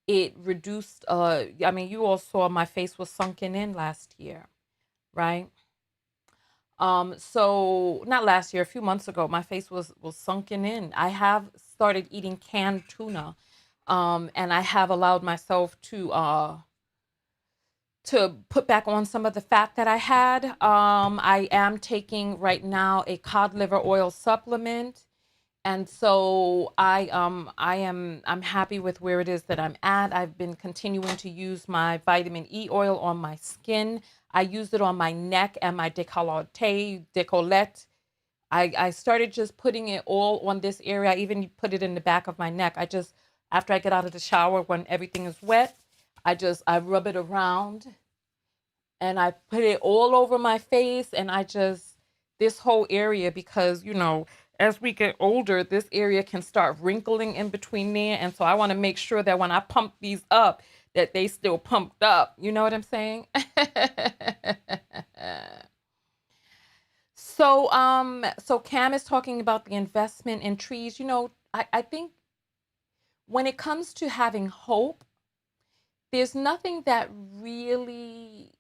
it reduced, I mean, you all saw my face was sunken in last year, right? So not last year, a few months ago, my face was sunken in. I have started eating canned tuna, and I have allowed myself to put back on some of the fat that I had. I am taking right now a cod liver oil supplement, and so I'm happy with where it is that I'm at. I've been continuing to use my vitamin E oil on my skin. I used it on my neck and my décolleté. I started just putting it all on this area. I even put it in the back of my neck. I just, after I get out of the shower when everything is wet, I rub it around and I put it all over my face, and I just, this whole area, because as we get older, this area can start wrinkling in between there, and so I want to make sure that when I pump these up, that they still pumped up. You know what I'm saying? So Cam is talking about the investment in trees. I think when it comes to having hope, there's nothing that really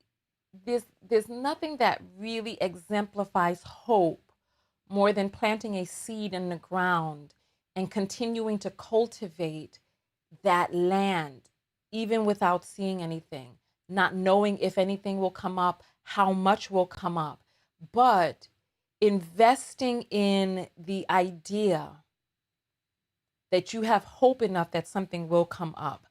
there's nothing that really exemplifies hope more than planting a seed in the ground and continuing to cultivate that land, even without seeing anything, not knowing if anything will come up, how much will come up, but investing in the idea that you have hope enough that something will come up.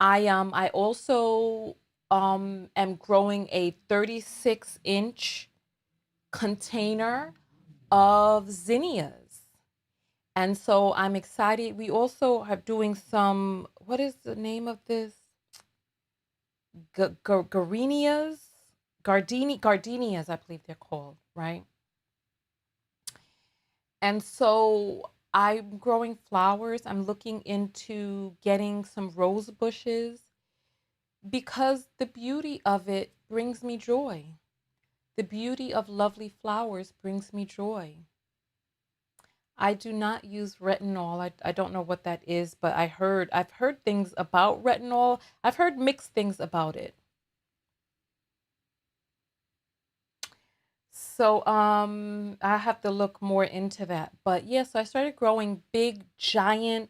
I also am growing a 36-inch container of zinnias. And so I'm excited. We also are doing some, what is the name of this? Gardenias? Gardenias, I believe they're called, right? And so I'm growing flowers. I'm looking into getting some rose bushes because the beauty of it brings me joy. The beauty of lovely flowers brings me joy. I do not use retinol. I don't know what that is, but I've heard things about retinol. I've heard mixed things about it. So I have to look more into that. But yes, I started growing big, giant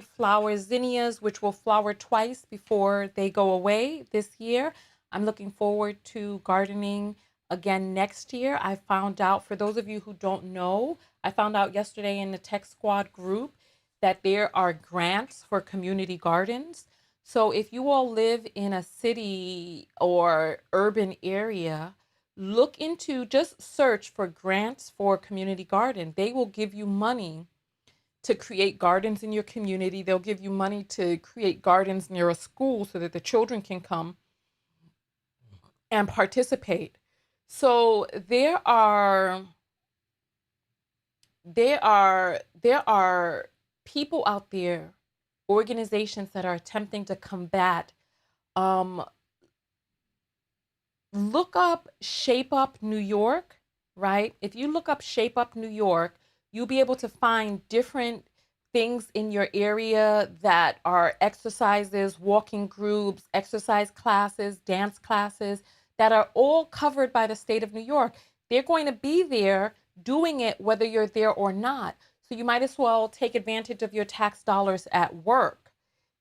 flower zinnias, which will flower twice before they go away this year. I'm looking forward to gardening again next year. I found out, for those of you who don't know, I found out yesterday in the Tech Squad group that there are grants for community gardens. So if you all live in a city or urban area, look into, just search for grants for community garden. They will give you money to create gardens in your community. They'll give you money to create gardens near a school so that the children can come and participate. So there are people out there, organizations that are attempting to combat. Um, Look up Shape Up New York, right? If you look up Shape Up New York, you'll be able to find different things in your area that are exercises, walking groups, exercise classes, dance classes that are all covered by the state of New York. They're going to be there doing it whether you're there or not. So you might as well take advantage of your tax dollars at work.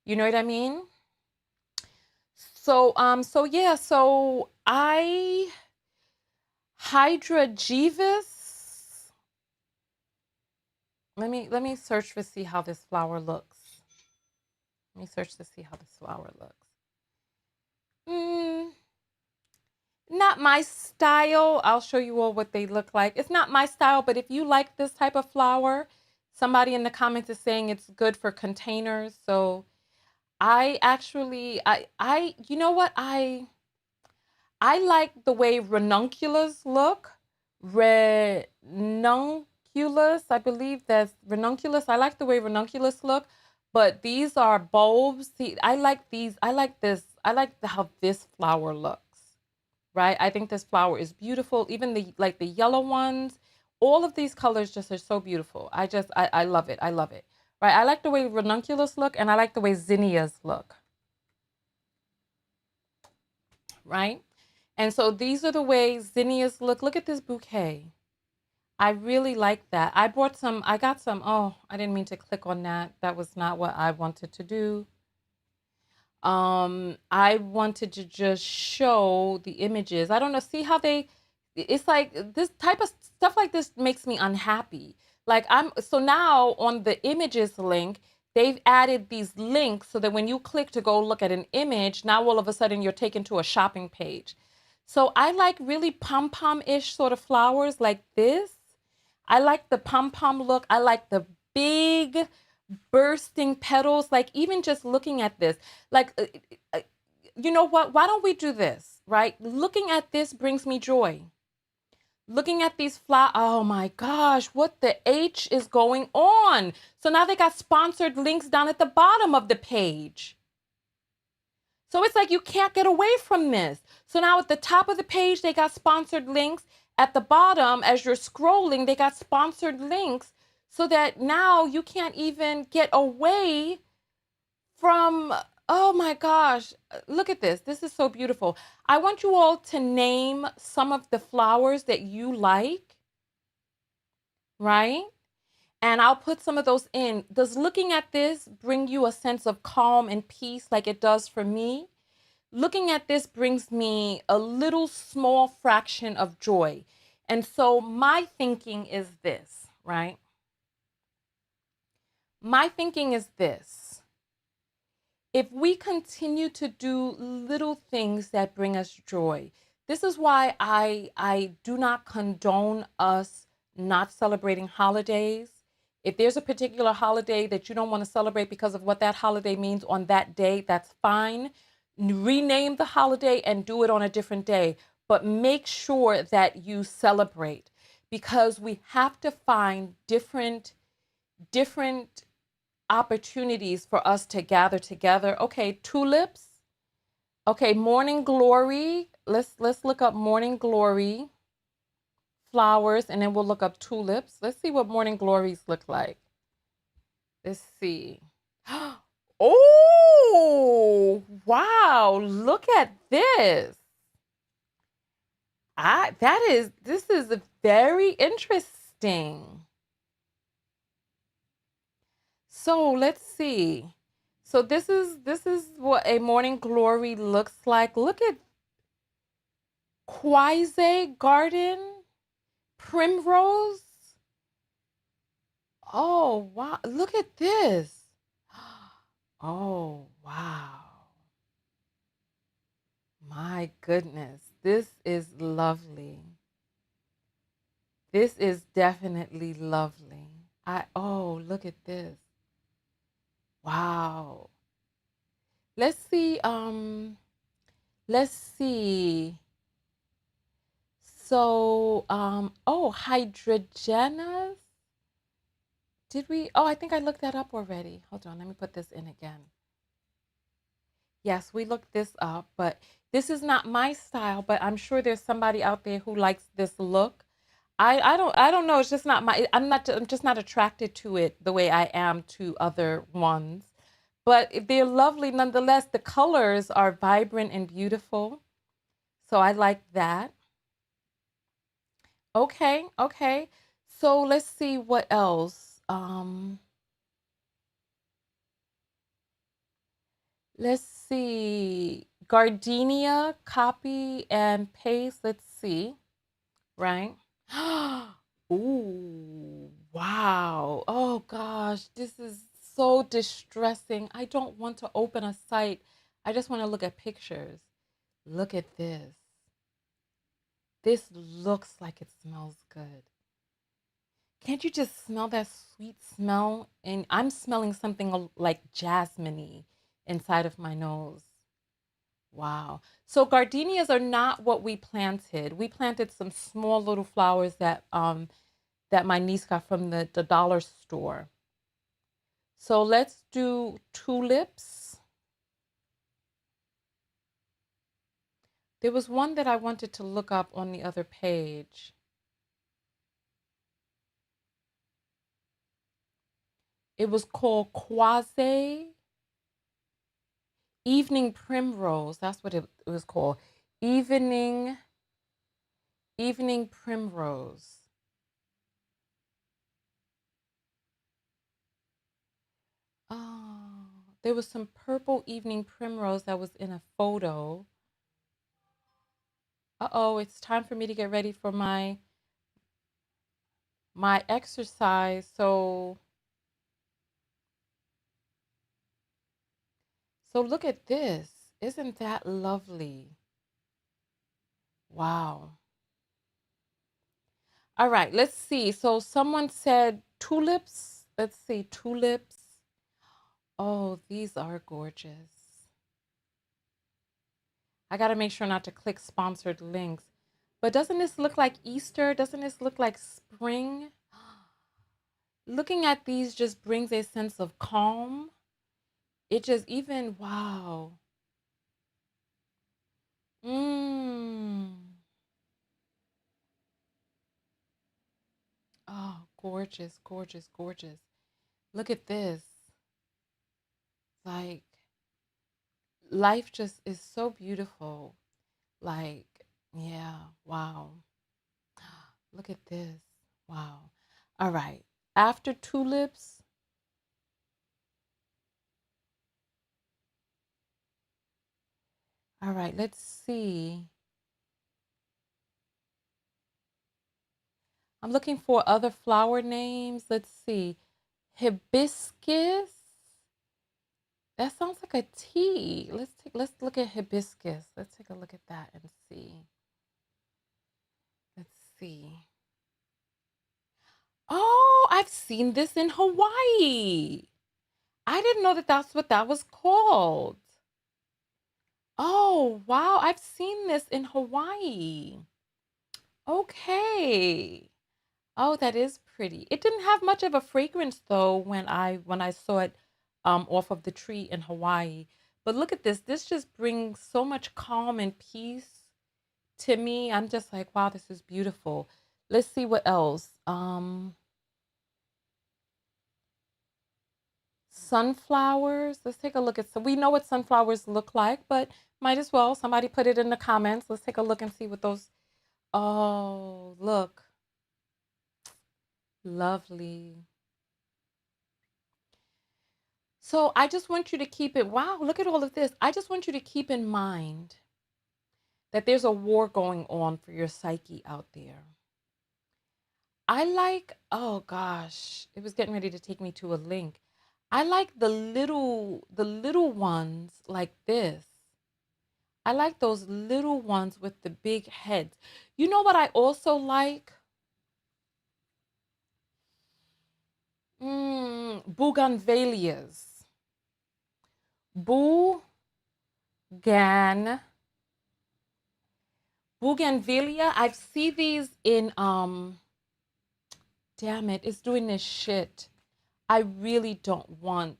You know what I mean? So yeah, so I Hydragivus. Let me search to see how this flower looks. Let me search to see how this flower looks. Mm, Not my style. I'll show you all what they look like. It's not my style, but if you like this type of flower, somebody in the comments is saying it's good for containers. So I actually, you know what? I like the way ranunculus look. Ranunculus, I believe that's ranunculus. I like the way ranunculus look, but these are bulbs. See, I like these. I like this. I like how this flower looks. right? I think this flower is beautiful. Even the like the yellow ones, all of these colors just are so beautiful. I love it. I love it. Right? I like the way ranunculus look and I like the way zinnias look. Right? And so these are the ways zinnias look. Look at this bouquet. I really like that. I got some, oh, I didn't mean to click on that. That was not what I wanted to do. I wanted to just show the images. I don't know, see how it's like this type of stuff like this makes me unhappy. Like so now on the images link, they've added these links so that when you click to go look at an image, now all of a sudden you're taken to a shopping page. So I like really pom-pom-ish sort of flowers like this. I like the pom-pom look. I like the big bursting petals. Like even just looking at this, like, you know what? Why don't we do this, right? Looking at this brings me joy. Looking at these flowers, oh my gosh, what the H is going on? So now they got sponsored links down at the bottom of the page. So it's like you can't get away from this. So now at the top of the page, they got sponsored links. At the bottom, as you're scrolling, they got sponsored links so that now you can't even get away from, oh my gosh, look at this. This is so beautiful. I want you all to name some of the flowers that you like, right? And I'll put some of those in. Does looking at this bring you a sense of calm and peace like it does for me? Looking at this brings me a little small fraction of joy. And so my thinking is this, right? My thinking is this. If we continue to do little things that bring us joy, this is why I do not condone us not celebrating holidays. If there's a particular holiday that you don't want to celebrate because of what that holiday means on that day, that's fine. Rename the holiday and do it on a different day, but make sure that you celebrate because we have to find different opportunities for us to gather together. Okay, tulips. Okay, morning glory. Let's look up morning glory flowers and then we'll look up tulips. Let's see what morning glories look like. Let's see. Oh, wow, look at this. This is very interesting. So let's see. So this is what a morning glory looks like. Look at Quasi Garden Primrose. Oh wow, look at this. Oh wow. My goodness, this is lovely. This is definitely lovely. Oh, look at this. Wow. Let's see, let's see. So, oh, hydrogenous. Did we? Oh, I think I looked that up already. Hold on, let me put this in again. Yes, we looked this up, but this is not my style, but I'm sure there's somebody out there who likes this look. I don't know. It's just not my. I'm just not attracted to it the way I am to other ones. But they're lovely nonetheless. The colors are vibrant and beautiful. So I like that. Okay, okay. So let's see what else. Let's see. Gardenia, copy and paste. Let's see. Right? Ooh, wow. Oh gosh, this is so distressing. I don't want to open a site. I just want to look at pictures. Look at this. This looks like it smells good. Can't you just smell that sweet smell? And I'm smelling something like jasmine inside of my nose. Wow. So gardenias are not what we planted. We planted some small little flowers that my niece got from the dollar store. So let's do tulips. There was one that I wanted to look up on the other page. It was called Quasi Evening Primrose. That's what it was called. Evening Primrose. Oh, there was some purple evening primrose that was in a photo. Uh-oh, it's time for me to get ready for my exercise. So look at this. Isn't that lovely? Wow. All right, let's see. So someone said tulips. Let's see, tulips. Oh, these are gorgeous. I got to make sure not to click sponsored links. But doesn't this look like Easter? Doesn't this look like spring? Looking at these just brings a sense of calm. It just even, wow. Mmm. Oh, gorgeous, gorgeous, gorgeous. Look at this. Like, life just is so beautiful. Like, yeah, wow. Look at this. Wow. All right. After tulips, all right, let's see. I'm looking for other flower names. Let's see. Hibiscus. That sounds like a tea. Let's look at hibiscus. Let's take a look at that and see. Let's see. Oh, I've seen this in Hawaii. I didn't know that that's what that was called. Oh, wow. I've seen this in Hawaii. Okay. Oh, that is pretty. It didn't have much of a fragrance though when I saw it off of the tree in Hawaii. But look at this. This just brings so much calm and peace to me. I'm just like, wow, this is beautiful. Let's see what else. Sunflowers. Let's take a look at some. We know what sunflowers look like, but might as well. Somebody put it in the comments. Let's take a look and see what those. Oh, look. Lovely. So I just want you to keep it. Wow, look at all of this. I just want you to keep in mind that there's a war going on for your psyche out there. I like, oh gosh, it was getting ready to take me to a link. I like the little ones like this. I like those little ones with the big heads. You know what I also like? Bougainvilleas. Bougan Bougainvillea. I see these in damn it, it's doing this shit. I really don't want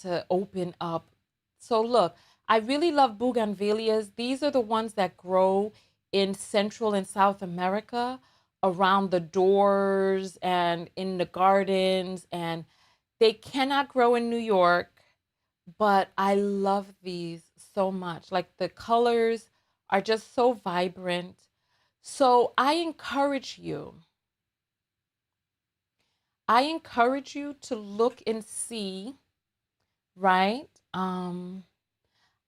to open up. So look, I really love bougainvilleas. These are the ones that grow in Central and South America around the doors and in the gardens, and they cannot grow in New York, but I love these so much. Like the colors are just so vibrant. So I encourage you to look and see, right? I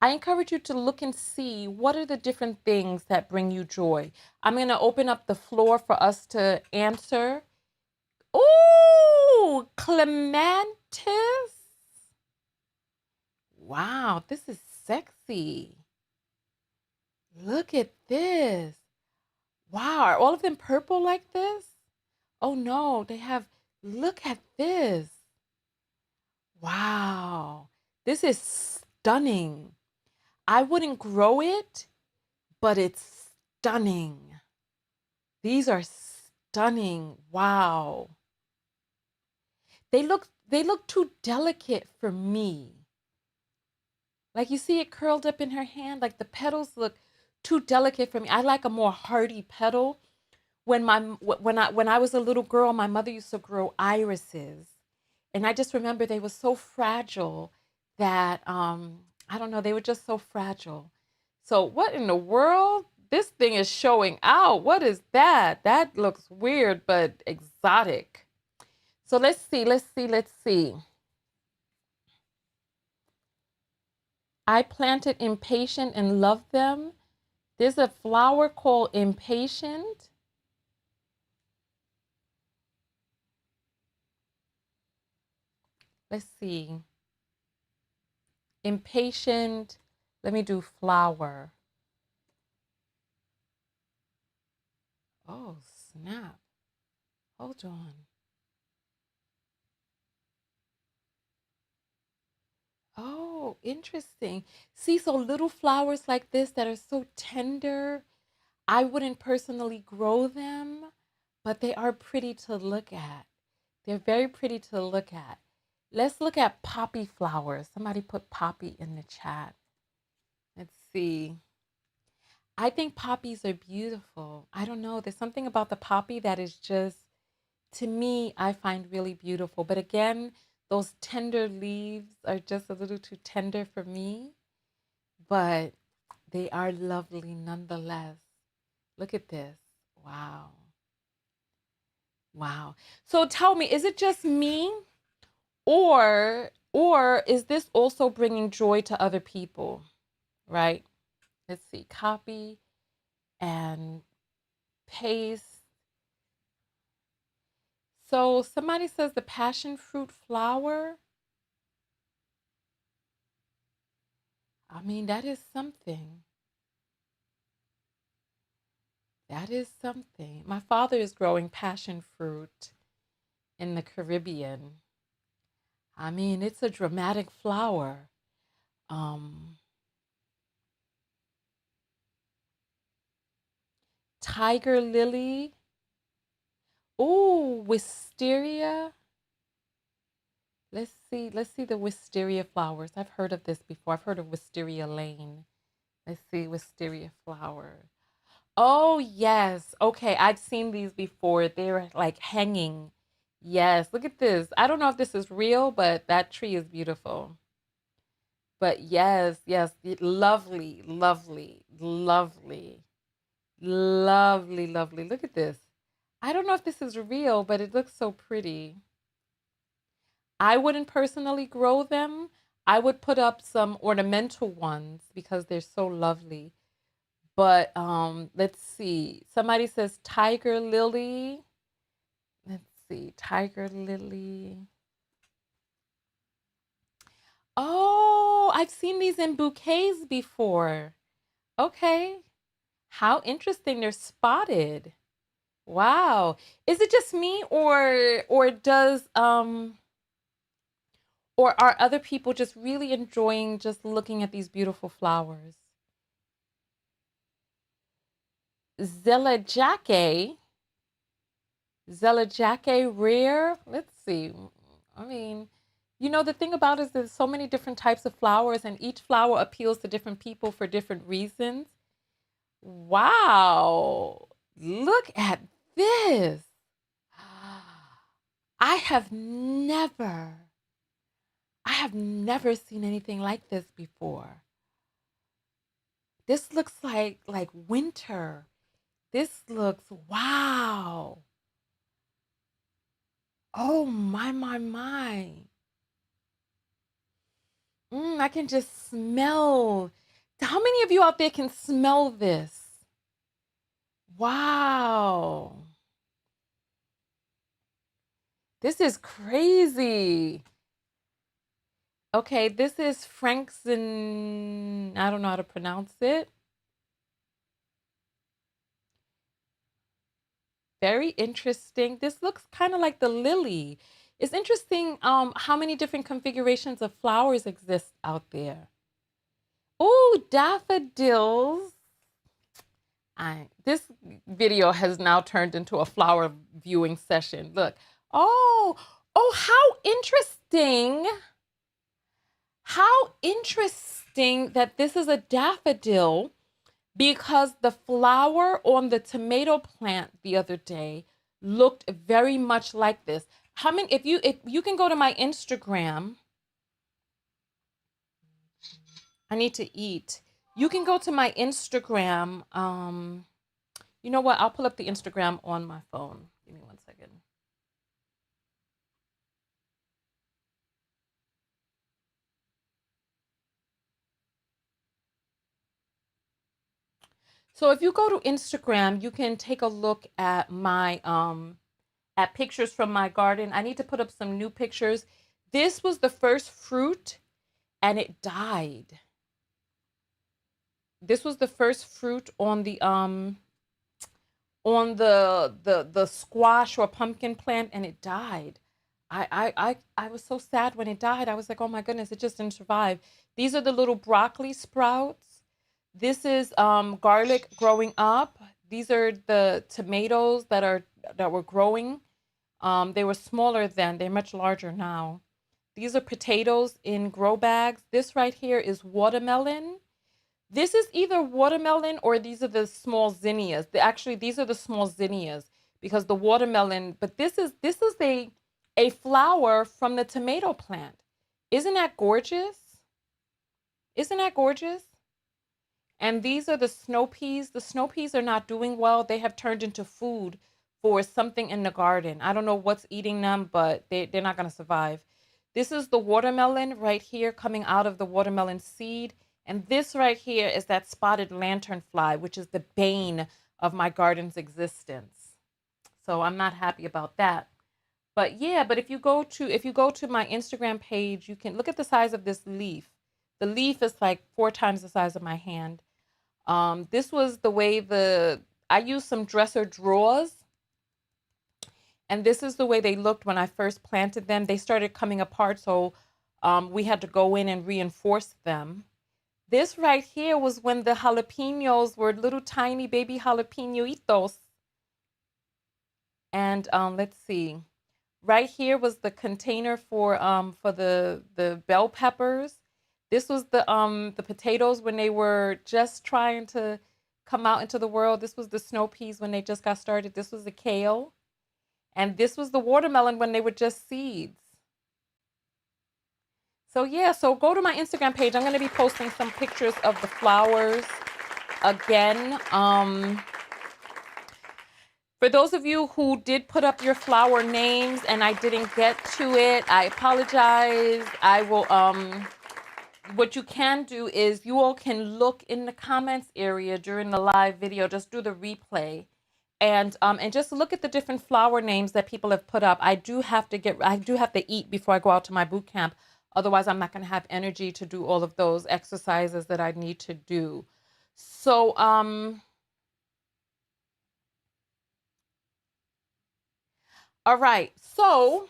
encourage you to look and see what are the different things that bring you joy. I'm going to open up the floor for us to answer. Ooh, clematis. Wow, this is sexy. Look at this. Wow, are all of them purple like this? Oh no, look at this. Wow, this is stunning. I wouldn't grow it, but it's stunning. These are stunning. Wow. They look too delicate for me. Like you see it curled up in her hand. Like the petals look too delicate for me. I like a more hardy petal. When I was a little girl, my mother used to grow irises, and I just remember they were so fragile that I don't know, they were just so fragile. So what in the world? This thing is showing out. What is that? That looks weird but exotic. So let's see. I planted impatient and loved them. There's a flower called impatient. Let's see. Impatient. Let me do flower. Oh, snap. Hold on. Oh, interesting. See, so little flowers like this that are so tender, I wouldn't personally grow them, but they are pretty to look at. They're very pretty to look at. Let's look at poppy flowers. Somebody put poppy in the chat. Let's see. I think poppies are beautiful. I don't know. There's something about the poppy that is just, to me, I find really beautiful. But again, those tender leaves are just a little too tender for me, but they are lovely nonetheless. Look at this. Wow. Wow. So tell me, is it just me or is this also bringing joy to other people, right? Let's see. Copy and paste. So somebody says the passion fruit flower. I mean, that is something. That is something. My father is growing passion fruit in the Caribbean. I mean, it's a dramatic flower. Um, Tiger lily. Oh, wisteria. Let's see the wisteria flowers. I've heard of this before. I've heard of wisteria lane. Let's see wisteria flower. Oh, yes. Okay, I've seen these before. They're like hanging. Yes, look at this. I don't know if this is real, but that tree is beautiful. But yes, lovely, lovely, lovely, lovely, lovely. Look at this. I don't know if this is real, but it looks so pretty. I wouldn't personally grow them. I would put up some ornamental ones because they're so lovely. But let's see. Somebody says tiger lily. Let's see. Tiger lily. Oh, I've seen these in bouquets before. Okay. How interesting. They're spotted. Wow. Is it just me or are other people just really enjoying just looking at these beautiful flowers? Zelajake. Zelajake rare. Let's see. I mean, the thing about it is there's so many different types of flowers, and each flower appeals to different people for different reasons. Wow. Look at this. I have never, I have never seen anything like this before. This looks like winter. This looks wow. Oh my. I can just smell. How many of you out there can smell this? Wow. This is crazy. Okay, this is Frankson. I don't know how to pronounce it. Very interesting. This looks kind of like the lily. It's interesting how many different configurations of flowers exist out there. Oh, daffodils. This video has now turned into a flower viewing session. Look. Oh, how interesting. How interesting that this is a daffodil, because the flower on the tomato plant the other day looked very much like this. How many, if you can go to my Instagram, I need to eat. You can go to my Instagram. You know what? I'll pull up the Instagram on my phone. Give me 1 second. So if you go to Instagram, you can take a look at my at pictures from my garden. I need to put up some new pictures. This was the first fruit and it died. This was the first fruit on the squash or pumpkin plant, and it died. I was so sad when it died. I was like, oh my goodness, it just didn't survive. These are the little broccoli sprouts. This is garlic growing up. These are the tomatoes that were growing. They were smaller then. They're much larger now. These are potatoes in grow bags. This right here is watermelon. This is either watermelon or these are the small zinnias. Actually, these are the small zinnias because the watermelon, but this is a flower from the tomato plant. Isn't that gorgeous? Isn't that gorgeous? And these are the snow peas. The snow peas are not doing well. They have turned into food for something in the garden. I don't know what's eating them, but they're not going to survive. This is the watermelon right here coming out of the watermelon seed. And this right here is that spotted lanternfly, which is the bane of my garden's existence. So I'm not happy about that. But yeah, but if you go to my Instagram page, you can look at the size of this leaf. The leaf is like 4 times the size of my hand. This was the way I used some dresser drawers, and this is the way they looked when I first planted them. They started coming apart, so we had to go in and reinforce them. This right here was when the jalapenos were little tiny baby jalapenoitos. And let's see. Right here was the container for the bell peppers. This was the potatoes when they were just trying to come out into the world. This was the snow peas when they just got started. This was the kale. And this was the watermelon when they were just seeds. So yeah, so go to my Instagram page. I'm going to be posting some pictures of the flowers again. For those of you who did put up your flower names and I didn't get to it, I apologize. I will, what you can do is you all can look in the comments area during the live video, just do the replay. And just look at the different flower names that people have put up. I do have to eat before I go out to my boot camp. Otherwise, I'm not going to have energy to do all of those exercises that I need to do. So, all right. So,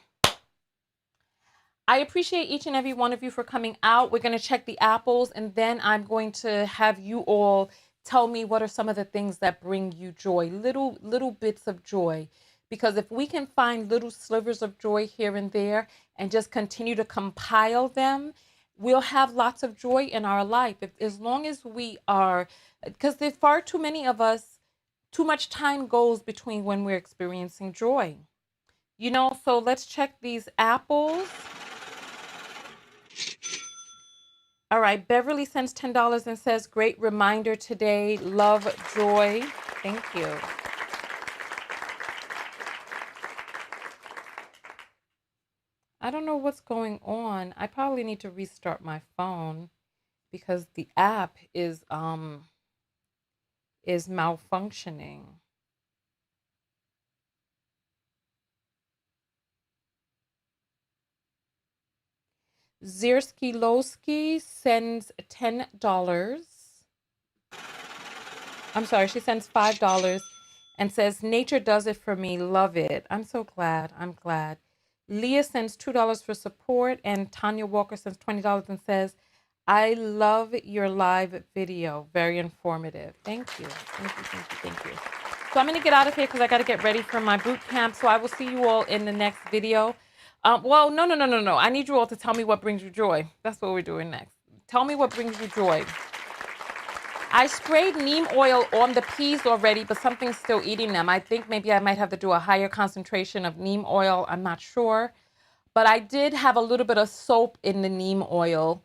I appreciate each and every one of you for coming out. We're going to check the apples, and then I'm going to have you all tell me what are some of the things that bring you joy, little bits of joy. Because if we can find little slivers of joy here and there and just continue to compile them, we'll have lots of joy in our life. As long as we are, because there's far too many of us, too much time goes between when we're experiencing joy. You know, so let's check these apples. All right, Beverly sends $10 and says, great reminder today. Love, joy. Thank you. I don't know what's going on. I probably need to restart my phone because the app is malfunctioning. Ziersky Lowski sends $10. I'm sorry, she sends $5 and says, nature does it for me. Love it. I'm so glad. I'm glad. Leah sends $2 for support, and Tonya Walker sends $20 and says, I love your live video. Very informative. Thank you. Thank you, thank you, thank you. So I'm going to get out of here because I got to get ready for my boot camp. So I will see you all in the next video. Well, no, no, no, no, no. I need you all to tell me what brings you joy. That's what we're doing next. Tell me what brings you joy. I sprayed neem oil on the peas already, but something's still eating them. I think maybe I might have to do a higher concentration of neem oil. I'm not sure. But I did have a little bit of soap in the neem oil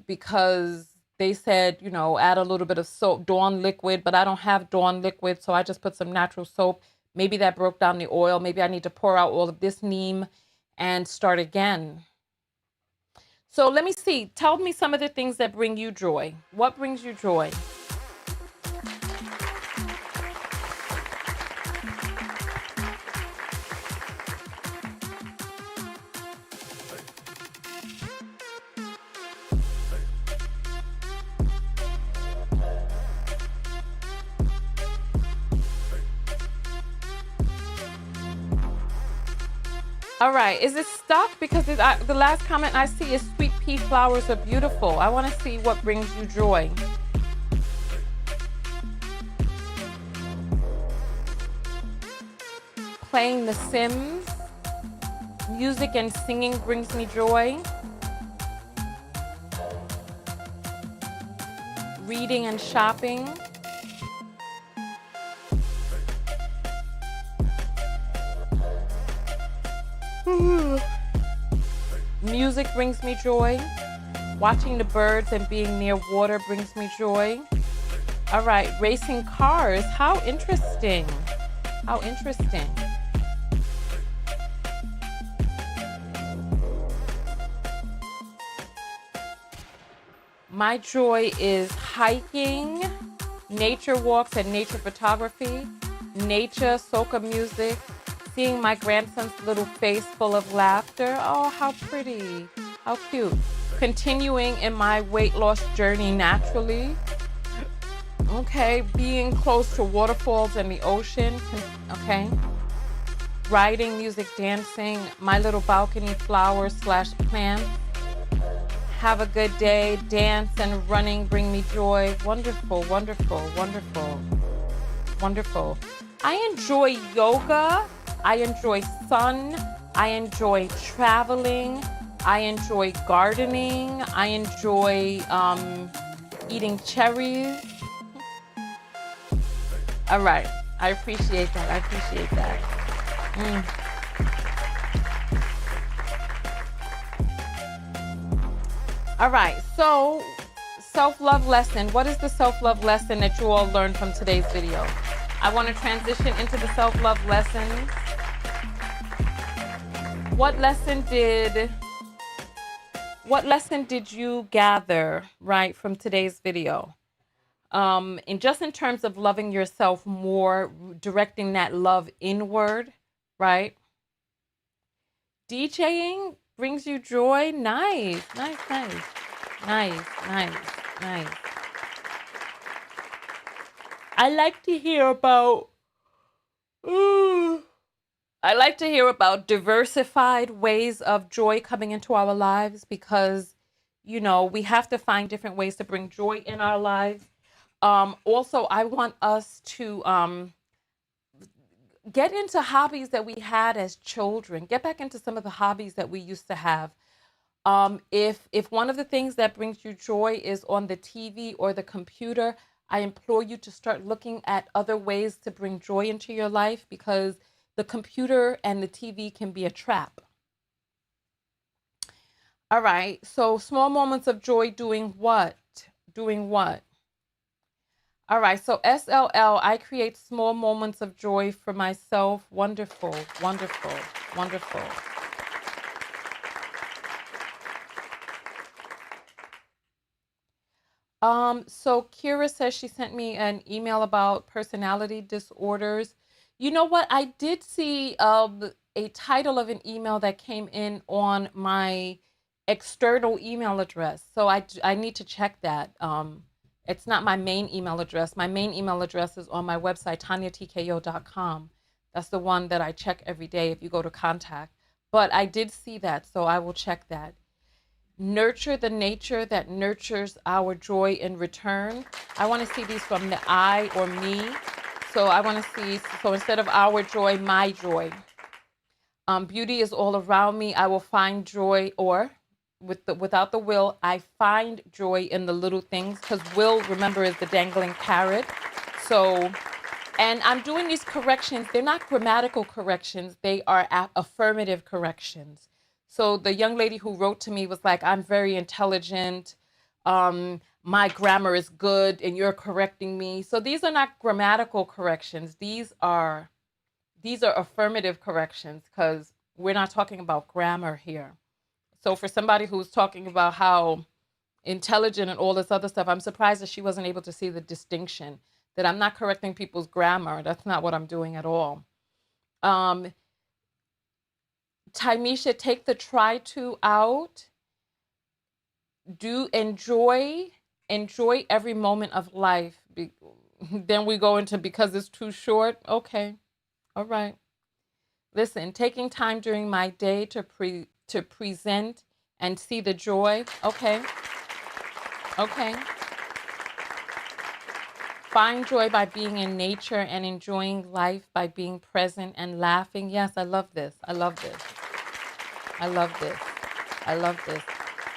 because they said, you know, add a little bit of soap, Dawn liquid, but I don't have Dawn liquid, so I just put some natural soap. Maybe that broke down the oil. Maybe I need to pour out all of this neem and start again. So let me see. Tell me some of the things that bring you joy. What brings you joy? All right. Is it stuck? Because the last comment I see is sweet pea flowers are beautiful. I want to see what brings you joy. Playing The Sims. Music and singing brings me joy. Reading and shopping. Music brings me joy. Watching the birds and being near water brings me joy. All right, racing cars. How interesting. How interesting. My joy is hiking, nature walks and nature photography, nature, soca music, seeing my grandson's little face full of laughter. Oh, how pretty. How cute. Continuing in my weight loss journey naturally. Okay, being close to waterfalls and the ocean. Okay. Writing, music, dancing, my little balcony flowers / plants. Have a good day. Dance and running bring me joy. Wonderful, wonderful, wonderful, wonderful. I enjoy yoga. I enjoy sun. I enjoy traveling. I enjoy gardening. I enjoy eating cherries. All right. I appreciate that. I appreciate that. All right. So, self-love lesson. What is the self-love lesson that you all learned from today's video? I want to transition into the self-love lessons. What lesson did you gather, right, from today's video? And just in terms of loving yourself more, directing that love inward, right? DJing brings you joy. Nice, nice, nice, nice, nice, nice. I like to hear about diversified ways of joy coming into our lives because, you know, we have to find different ways to bring joy in our lives. Also, I want us to get into hobbies that we had as children. Get back into some of the hobbies that we used to have. If one of the things that brings you joy is on the TV or the computer, I implore you to start looking at other ways to bring joy into your life because the computer and the TV can be a trap. All right. So small moments of joy doing what? Doing what? All right. So SLL, I create small moments of joy for myself. Wonderful, wonderful, wonderful. So Kira says she sent me an email about personality disorders. You know what? I did see a title of an email that came in on my external email address. So I need to check that. It's not my main email address. My main email address is on my website, tonyatko.com. That's the one that I check every day if you go to contact. But I did see that, so I will check that. Nurture the nature that nurtures our joy in return. I want to see these from the I or me. So I want to see, so instead of our joy, my joy. Beauty is all around me. I will find joy, or without the will, I find joy in the little things, because will, remember, is the dangling carrot. So, and I'm doing these corrections. They're not grammatical corrections. They are affirmative corrections. So the young lady who wrote to me was like, I'm very intelligent. My grammar is good and you're correcting me. So these are not grammatical corrections. These are affirmative corrections, because we're not talking about grammar here. So for somebody who's talking about how intelligent and all this other stuff, I'm surprised that she wasn't able to see the distinction, that I'm not correcting people's grammar. That's not what I'm doing at all. Tymisha, take the try to out. Do enjoy every moment of life. Then we go into because it's too short. Okay. All right. Listen, taking time during my day to present and see the joy. Okay. Okay. Find joy by being in nature and enjoying life by being present and laughing. Yes, I love this. I love this. I love this. I love this.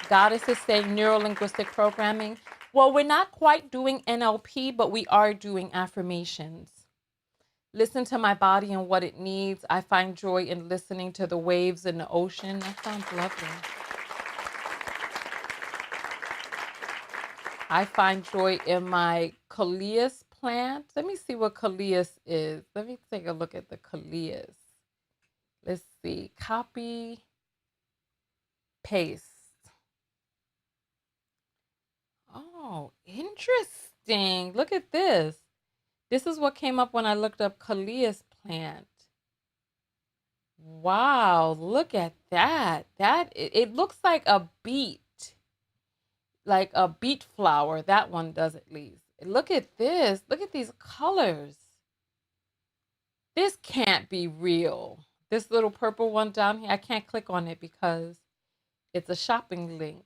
Goddess is saying neuro-linguistic programming. Well, we're not quite doing NLP, but we are doing affirmations. Listen to my body and what it needs. I find joy in listening to the waves in the ocean. That sounds lovely. I find joy in my coleus plant. Let me see what coleus is. Let me take a look at the coleus. Let's see. Copy, paste. Oh, interesting. Look at this. This is what came up when I looked up coleus plant. Wow, look at that. It looks like a beet. Like a beet flower. That one does at least. Look at this. Look at these colors. This can't be real. This little purple one down here, I can't click on it because it's a shopping link.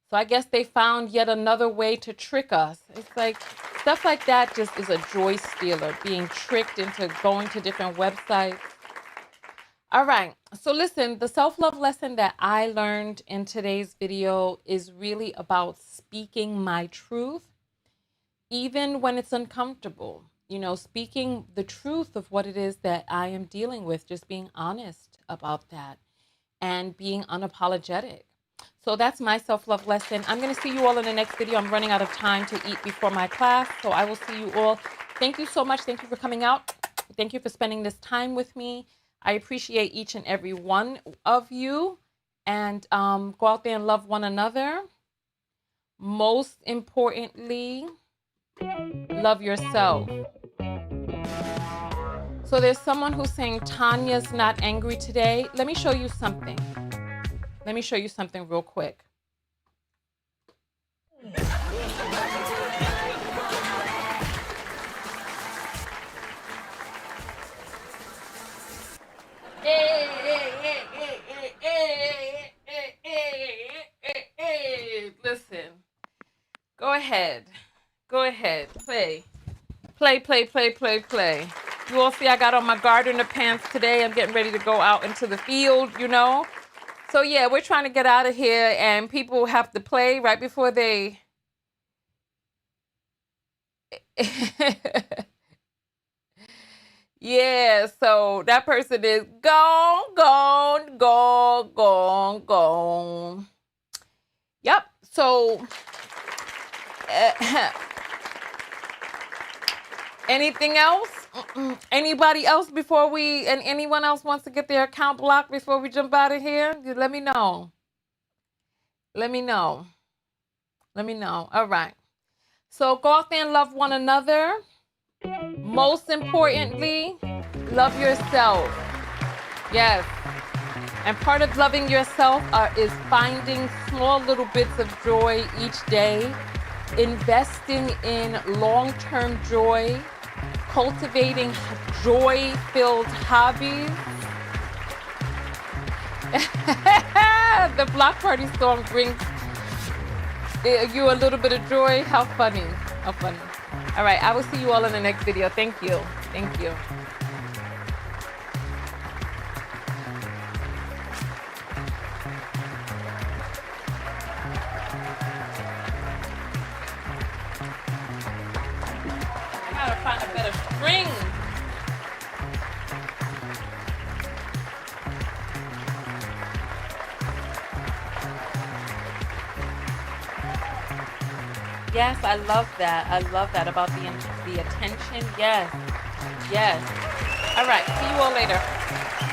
So I guess they found yet another way to trick us. It's like stuff like that just is a joy stealer, being tricked into going to different websites. All right, so listen, the self-love lesson that I learned in today's video is really about speaking my truth, even when it's uncomfortable. You know, speaking the truth of what it is that I am dealing with, just being honest about that and being unapologetic. So that's my self-love lesson. I'm going to see you all in the next video. I'm running out of time to eat before my class, so I will see you all. Thank you so much. Thank you for coming out. Thank you for spending this time with me. I appreciate each and every one of you, and go out there and love one another. Most importantly, love yourself. So there's someone who's saying Tanya's not angry today. Let me show you something. Let me show you something real quick. Listen, go ahead. Go ahead. Play. Play, play, play, play, play. You all see I got on my gardener pants today. I'm getting ready to go out into the field, you know. So yeah, we're trying to get out of here, and people have to play right before they... Yeah, so that person is gone, gone, gone, gone, gone. Yep, so... anything else? Anybody else before we, and anyone else wants to get their account blocked before we jump out of here? Let me know. Let me know. Let me know. All right. So go out there and love one another. Most importantly, love yourself. Yes. And part of loving yourself is finding small little bits of joy each day, investing in long-term joy, cultivating joy-filled hobbies. The block party song brings you a little bit of joy. How funny. How funny. All right, I will see you all in the next video. Thank you. Thank you. Yes, I love that. I love that about the attention. Yes. Yes. All right. See you all later.